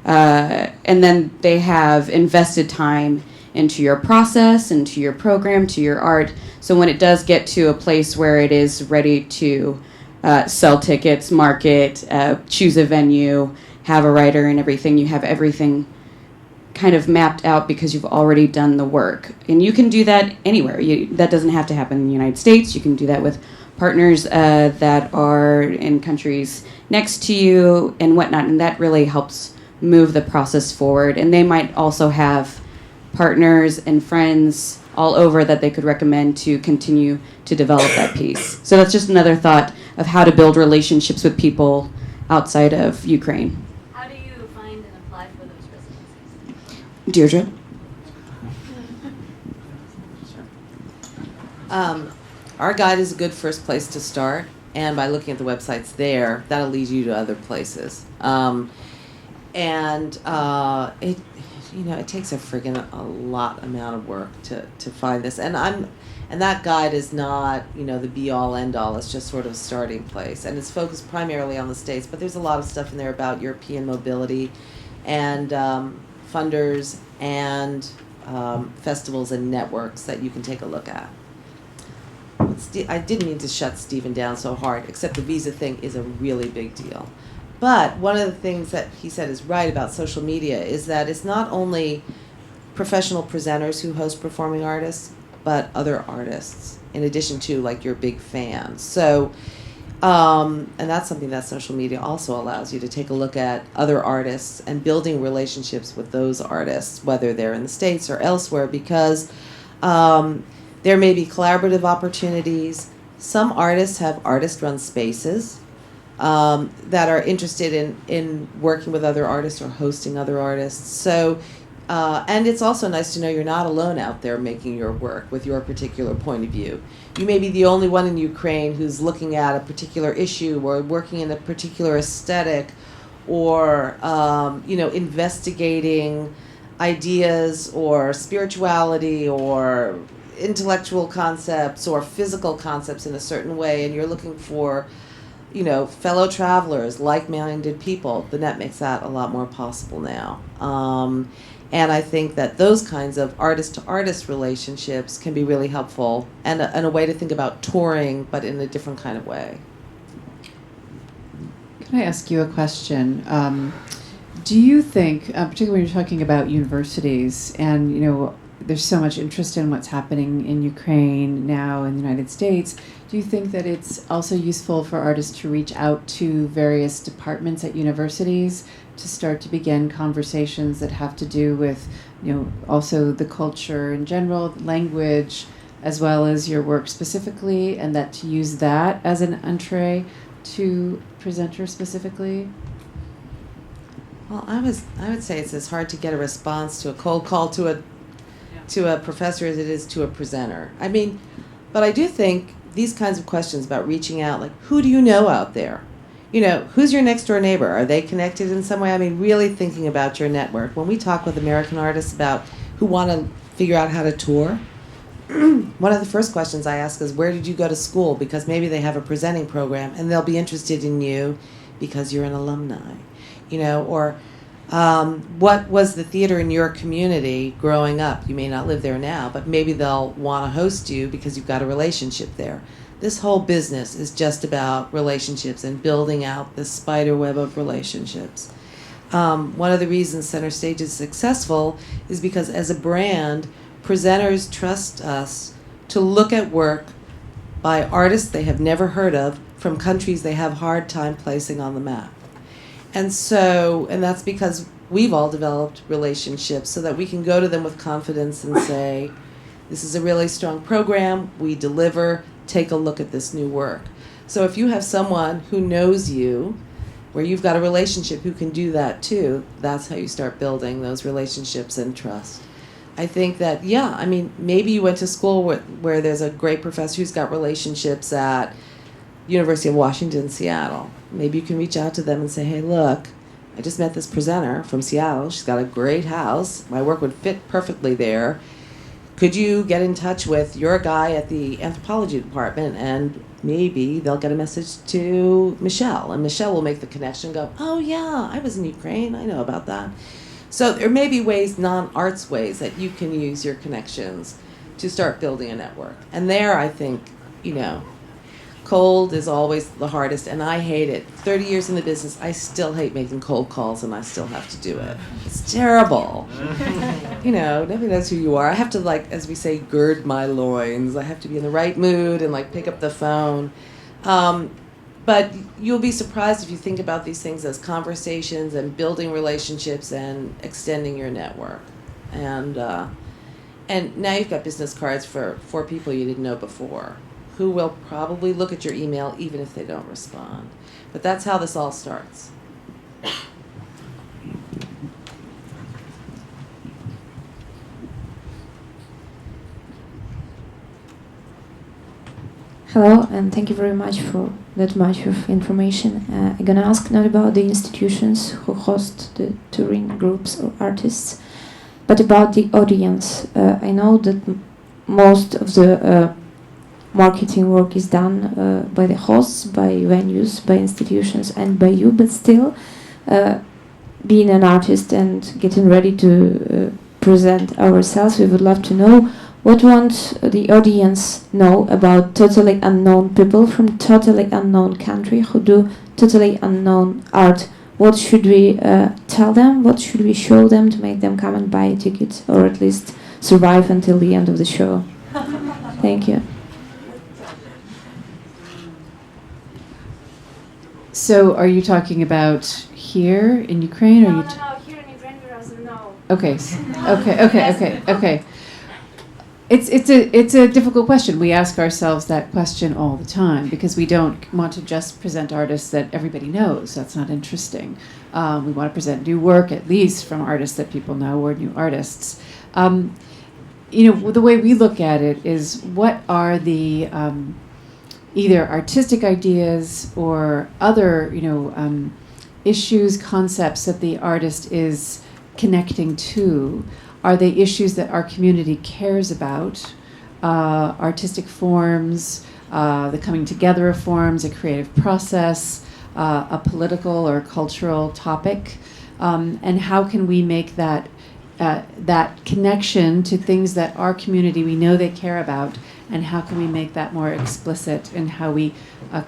And then they have invested time into your process, into your program, to your art. So when it does get to a place where it is ready to sell tickets, market, choose a venue, have a writer and everything, you have everything kind of mapped out because you've already done the work. And you can do that anywhere. That doesn't have to happen in the United States. You can do that with partners that are in countries next to you and whatnot, and that really helps move the process forward. And they might also have partners and friends all over that they could recommend to continue to develop that piece. So that's just another thought of how to build relationships with people outside of Ukraine. How do you find and apply for those residencies? Deirdre? Our guide is a good first place to start, and by looking at the websites there, that'll lead you to other places. It takes a lot amount of work to find this, and that guide is not the be all end all. It's just sort of a starting place, and it's focused primarily on the States. But there's a lot of stuff in there about European mobility, and funders and festivals and networks that you can take a look at. I didn't mean to shut Stephen down so hard, except the visa thing is a really big deal. But one of the things that he said is right about social media is that it's not only professional presenters who host performing artists, but other artists, in addition to like your big fans. So, and that's something that social media also allows you to take a look at other artists and building relationships with those artists, whether they're in the States or elsewhere, because there may be collaborative opportunities. Some artists have artist-run spaces that are interested in working with other artists or hosting other artists. So, and it's also nice to know you're not alone out there making your work with your particular point of view. You may be the only one in Ukraine who's looking at a particular issue or working in a particular aesthetic, or investigating ideas or spirituality or intellectual concepts or physical concepts in a certain way, and you're looking for fellow travelers, like-minded people. The net makes that a lot more possible now. And I think that those kinds of artist-to-artist relationships can be really helpful and a way to think about touring, but in a different kind of way. Can I ask you a question? Do you think, particularly when you're talking about universities, and there's so much interest in what's happening in Ukraine now in the United States, do you think that it's also useful for artists to reach out to various departments at universities to start to begin conversations that have to do with, also the culture in general, language, as well as your work specifically, and that to use that as an entree to presenter specifically? Well, I would say it's as hard to get a response to a cold call to a professor as it is to a presenter. I mean, but I do think these kinds of questions about reaching out, like, who do you know out there? Who's your next door neighbor? Are they connected in some way? I mean, really thinking about your network. When we talk with American artists about who want to figure out how to tour, one of the first questions I ask is, where did you go to school? Because maybe they have a presenting program and they'll be interested in you because you're an alumni, or what was the theater in your community growing up? You may not live there now, but maybe they'll want to host you because you've got a relationship there. This whole business is just about relationships and building out this spider web of relationships. One of the reasons Center Stage is successful is because as a brand, presenters trust us to look at work by artists they have never heard of from countries they have a hard time placing on the map. And that's because we've all developed relationships so that we can go to them with confidence and say, this is a really strong program, we deliver, take a look at this new work. So if you have someone who knows you, where you've got a relationship who can do that too, that's how you start building those relationships and trust. I think that, maybe you went to school where there's a great professor who's got relationships at University of Washington, Seattle. Maybe you can reach out to them and say, hey, look, I just met this presenter from Seattle. She's got a great house. My work would fit perfectly there. Could you get in touch with your guy at the anthropology department, and maybe they'll get a message to Michelle, and Michelle will make the connection and go, oh yeah, I was in Ukraine, I know about that. So there may be ways, non-arts ways, that you can use your connections to start building a network. And there, I think, cold is always the hardest, and I hate it. 30 years in the business, I still hate making cold calls, and I still have to do it. It's terrible. Nobody knows who you are. I have to, as we say, gird my loins. I have to be in the right mood and, pick up the phone. But you'll be surprised if you think about these things as conversations and building relationships and extending your network. And now you've got business cards for 4 people you didn't know before, who will probably look at your email even if they don't respond. But that's how this all starts. Hello, and thank you very much for that much of information. I'm gonna ask not about the institutions who host the touring groups or artists, but about the audience. I know that most of the marketing work is done by the hosts, by venues, by institutions, and by you, but still, being an artist and getting ready to present ourselves, we would love to know what wants the audience know about totally unknown people from totally unknown country who do totally unknown art. What should we tell them? What should we show them to make them come and buy a ticket, or at least survive until the end of the show? Thank you. So are you talking about here in Ukraine? No, here in Ukraine there is no. Okay. It's a difficult question. We ask ourselves that question all the time because we don't want to just present artists that everybody knows. That's not interesting. We want to present new work, at least from artists that people know or new artists. The way we look at it is, what are the either artistic ideas or other issues, concepts that the artist is connecting to? Are they issues that our community cares about? Artistic forms, the coming together of forms, a creative process, a political or cultural topic? And how can we make that that connection to things that our community, we know they care about, and how can we make that more explicit in how we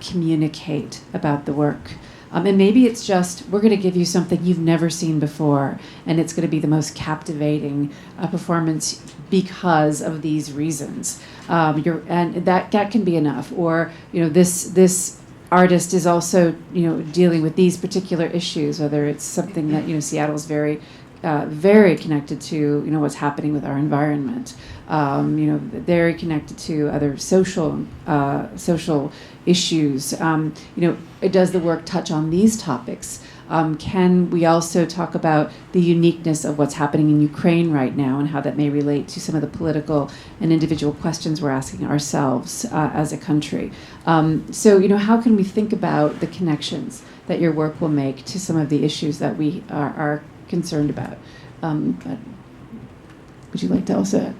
communicate about the work. And maybe it's just, we're going to give you something you've never seen before, and it's going to be the most captivating performance because of these reasons. And that can be enough. Or, this artist is also, dealing with these particular issues, whether it's something that, Seattle's very connected to, what's happening with our environment. Very connected to other social issues. Does the work touch on these topics? Can we also talk about the uniqueness of what's happening in Ukraine right now and how that may relate to some of the political and individual questions we're asking ourselves as a country? So, how can we think about the connections that your work will make to some of the issues that we are concerned about? But would you like to also?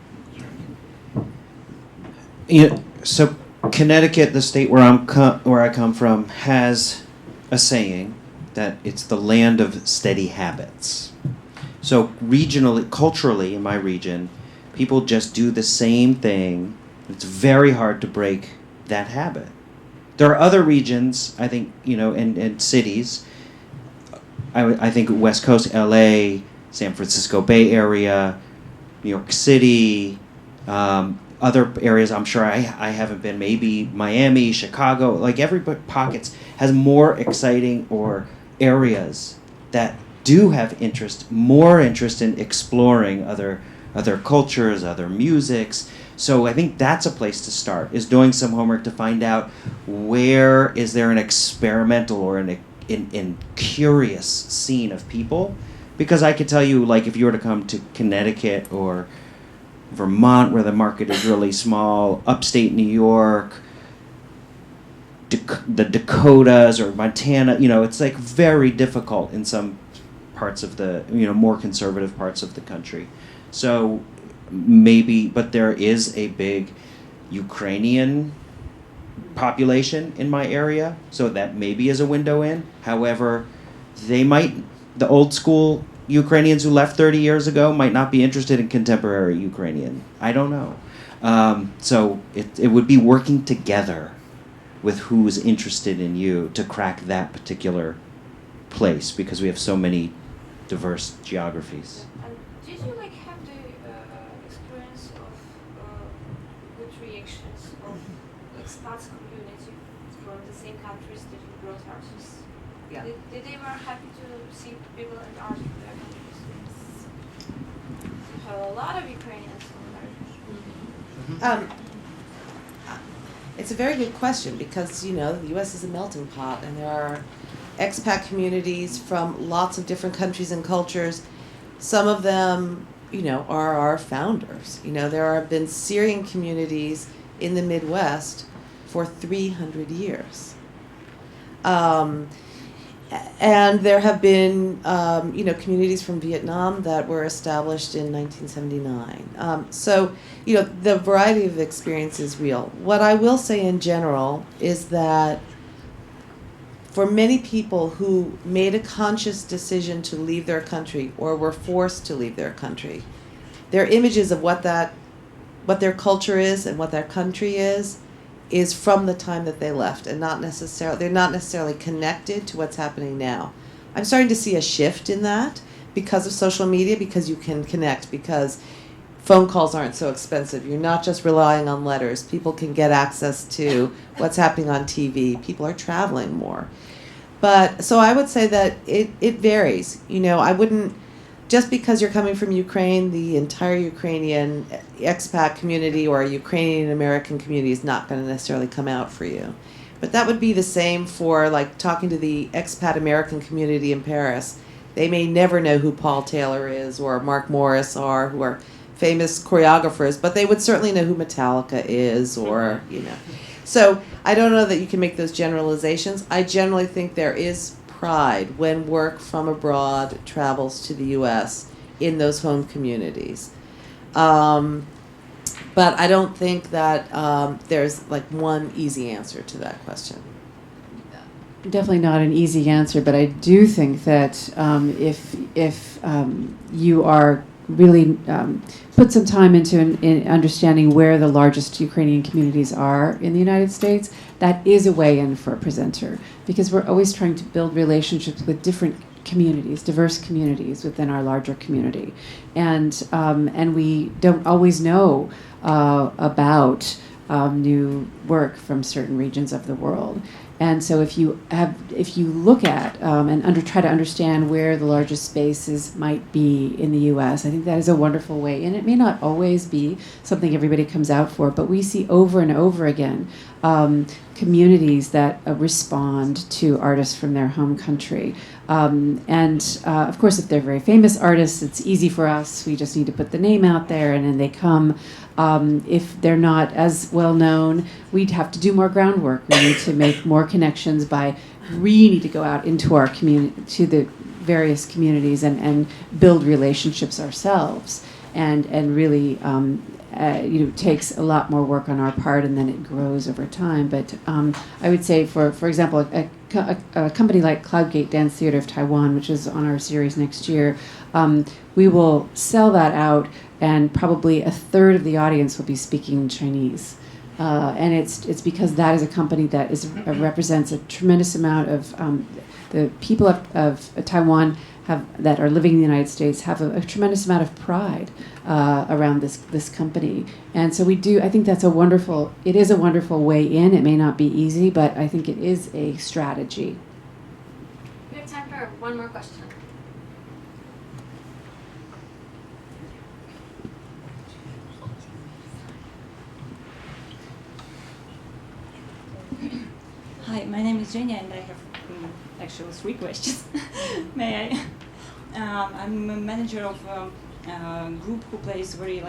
So Connecticut, the state where I come from, has a saying that it's the land of steady habits. So regionally, culturally, in my region, people just do the same thing. It's very hard to break that habit. There are other regions, I think, and cities. I think West Coast, LA, San Francisco Bay Area, New York City, other areas I'm sure I haven't been, maybe Miami, Chicago, like every pockets has more exciting or areas that do have more interest in exploring other cultures, other musics. So I think that's a place to start, is doing some homework to find out where is there an experimental or an curious scene of people. Because I could tell you, like, if you were to come to Connecticut or Vermont, where the market is really small, upstate New York, the Dakotas or Montana, it's like very difficult in some parts of the, more conservative parts of the country. So maybe, but there is a big Ukrainian population in my area, so that maybe is a window in. However, the old school Ukrainians who left 30 years ago might not be interested in contemporary Ukrainian. I don't know. So it would be working together with who's interested in you to crack that particular place, because we have so many diverse geographies. And did you have the experience of good reactions of expats community from the same countries that you brought artists? Yeah. Did they were happy to see people and art from their countries? You have a lot of Ukrainians in America. It's a very good question, because, the U.S. is a melting pot, and there are expat communities from lots of different countries and cultures. Some of them, are our founders. There have been Syrian communities in the Midwest for 300 years. And there have been, communities from Vietnam that were established in 1979. So, the variety of experience is real. What I will say in general is that for many people who made a conscious decision to leave their country or were forced to leave their country, their images of what their culture is and what their country is from the time that they left, and they're not necessarily connected to what's happening now. I'm starting to see a shift in that because of social media, because you can connect, because phone calls aren't so expensive. You're not just relying on letters. People can get access to what's happening on TV. People are traveling more. But so I would say that it varies. I wouldn't, just because you're coming from Ukraine, the entire Ukrainian expat community or Ukrainian American community is not going to necessarily come out for you. But that would be the same for talking to the expat American community in Paris. They may never know who Paul Taylor is or Mark Morris are, who are famous choreographers, but they would certainly know who Metallica is, or, So I don't know that you can make those generalizations. I generally think there is pride when work from abroad travels to the U.S. in those home communities. But I don't think that there's one easy answer to that question. Definitely not an easy answer, but I do think that if you are really put some time into in understanding where the largest Ukrainian communities are in the United States, that is a way in for a presenter, because we're always trying to build relationships with different communities, diverse communities within our larger community, and we don't always know about new work from certain regions of the world. And so if you look at and try to understand where the largest spaces might be in the U.S., I think that is a wonderful way. And it may not always be something everybody comes out for, but we see over and over again communities that respond to artists from their home country. Of course, if they're very famous artists, it's easy for us. We just need to put the name out there, and then they come. If they're not as well known, we'd have to do more groundwork. We need to make more connections we need to go out into our community, to the various communities, and build relationships ourselves. And really, takes a lot more work on our part, and then it grows over time. But I would say, for example, a company like Cloudgate Dance Theater of Taiwan, which is on our series next year, we will sell that out, and probably a third of the audience will be speaking Chinese. And it's because that is a company that represents a tremendous amount of the people of Taiwan that are living in the United States have a tremendous amount of pride around this company. And so I think it is a wonderful way in. It may not be easy, but I think it is a strategy. We have time for one more question. Hi, my name is Jenny, and I have actually 3 questions. May I? I'm a manager of a group who plays very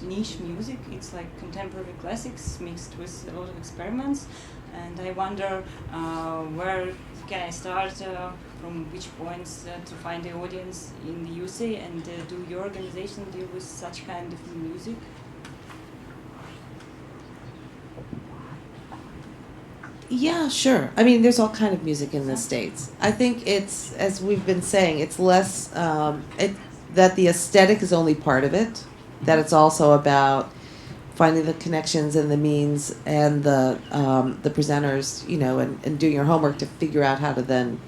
niche music. It's like contemporary classics mixed with a lot of experiments, and I wonder where can I start, from which points to find the audience in the USA, and do your organization deal with such kind of music? Yeah, sure. I mean, there's all kind of music in the States. I think it's, as we've been saying, it's less that the aesthetic is only part of it, that it's also about finding the connections and the means and the presenters, and doing your homework to figure out how to then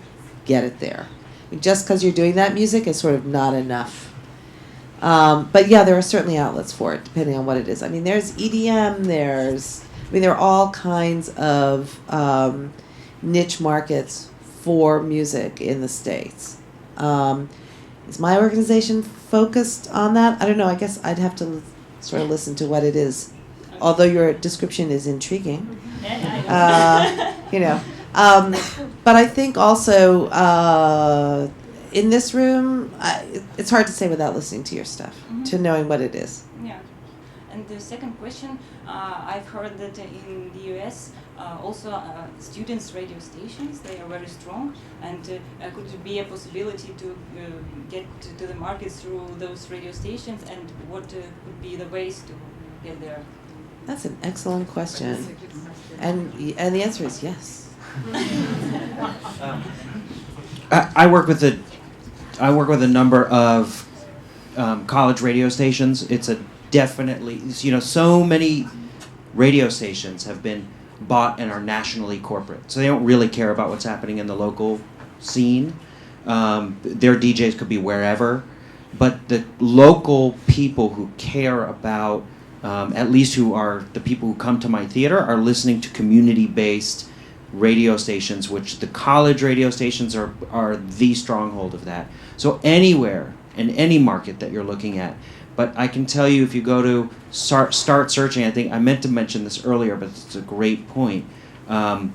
get it there. I mean, just because you're doing that music is sort of not enough. But yeah, there are certainly outlets for it, depending on what it is. I mean, there's EDM, there are all kinds of niche markets for music in the States. Is my organization focused on that? I don't know. I guess I'd have to sort of listen to what it is. Although your description is intriguing. But I think also in this room, it's hard to say without listening to your stuff, to knowing what it is. Yeah. And the second question, I've heard that in the US, also students' radio stations, they are very strong, and could there be a possibility to get to the market through those radio stations, and what would be the ways to get there? That's an excellent question, and the answer is yes. I work with a number of college radio stations. It's a definitely, so many radio stations have been bought and are nationally corporate, so they don't really care about what's happening in the local scene. Their DJs could be wherever, but the local people who care about, at least who are the people who come to my theater, are listening to community-based radio stations, which the college radio stations are the stronghold of that. So anywhere in any market that you're looking at. But I can tell you, if you go to start searching, I meant to mention this earlier, but it's a great point. I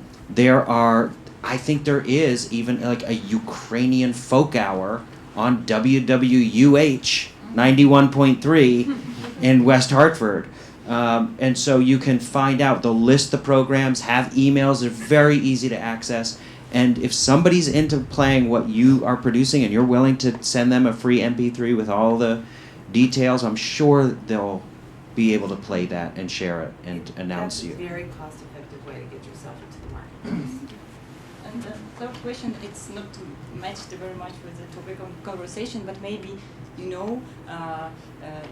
think there is even like a Ukrainian folk hour on WWUH 91.3 in West Hartford. And so you can find out, they'll list the programs, have emails, they're very easy to access. And if somebody's into playing what you are producing and you're willing to send them a free MP3 with all the details, I'm sure they'll be able to play that and share it and announce you. That's a very cost-effective way to get yourself into the marketplace. And the third question, it's not matched very much with the topic of conversation, but maybe you know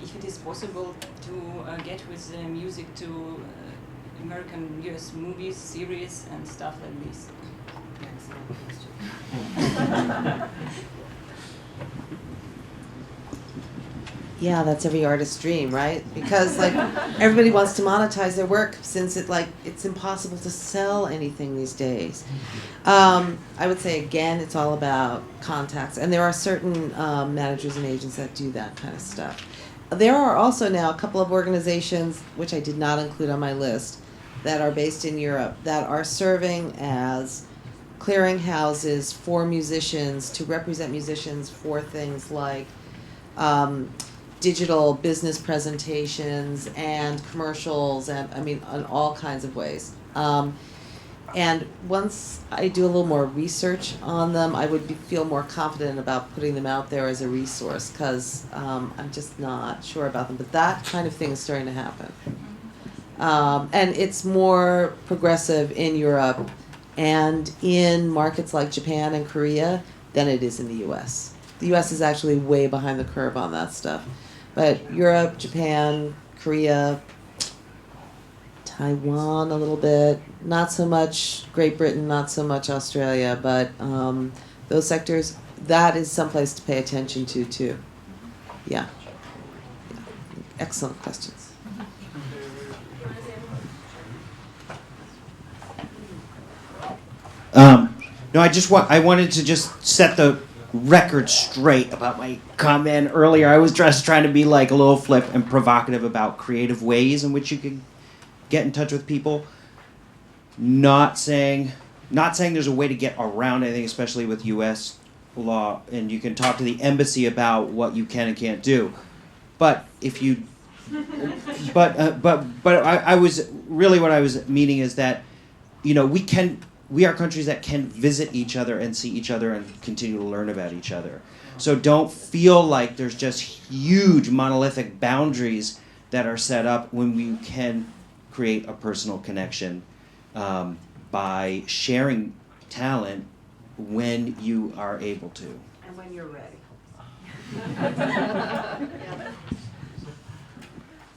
if it is possible to get with music to American US movies, series, and stuff like this. Excellent question. Yeah, that's every artist's dream, right? Because like everybody wants to monetize their work since it's impossible to sell anything these days. I would say again, it's all about contacts, and there are certain managers and agents that do that kind of stuff. There are also now a couple of organizations, which I did not include on my list, that are based in Europe that are serving as clearinghouses for musicians to represent musicians for things like digital business presentations and commercials, and I mean, in all kinds of ways. And once I do a little more research on them, I would feel more confident about putting them out there as a resource, because I'm just not sure about them. But that kind of thing is starting to happen. And it's more progressive in Europe and in markets like Japan and Korea than it is in the US. The US is actually way behind the curve on that stuff. But Europe, Japan, Korea, Taiwan a little bit, not so much Great Britain, not so much Australia, but those sectors, that is someplace to pay attention to too. Yeah. Excellent questions. No, I wanted to just set the record straight about my comment earlier. I was just trying to be like a little flip and provocative about creative ways in which you could get in touch with people. Not saying there's a way to get around anything, especially with U.S. law, and you can talk to the embassy about what you can and can't do. But if you, but I was really, what I was meaning is that, you know, we are countries that can visit each other and see each other and continue to learn about each other. So don't feel like there's just huge monolithic boundaries that are set up when we can create a personal connection by sharing talent when you are able to. And when you're ready.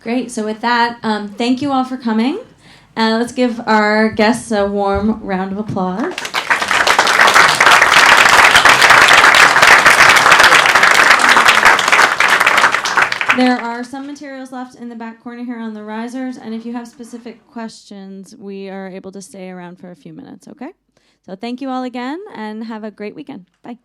Great. So with that, thank you all for coming. Let's give our guests a warm round of applause. There are some materials left in the back corner here on the risers, and if you have specific questions, we are able to stay around for a few minutes, okay? So thank you all again, and have a great weekend. Bye.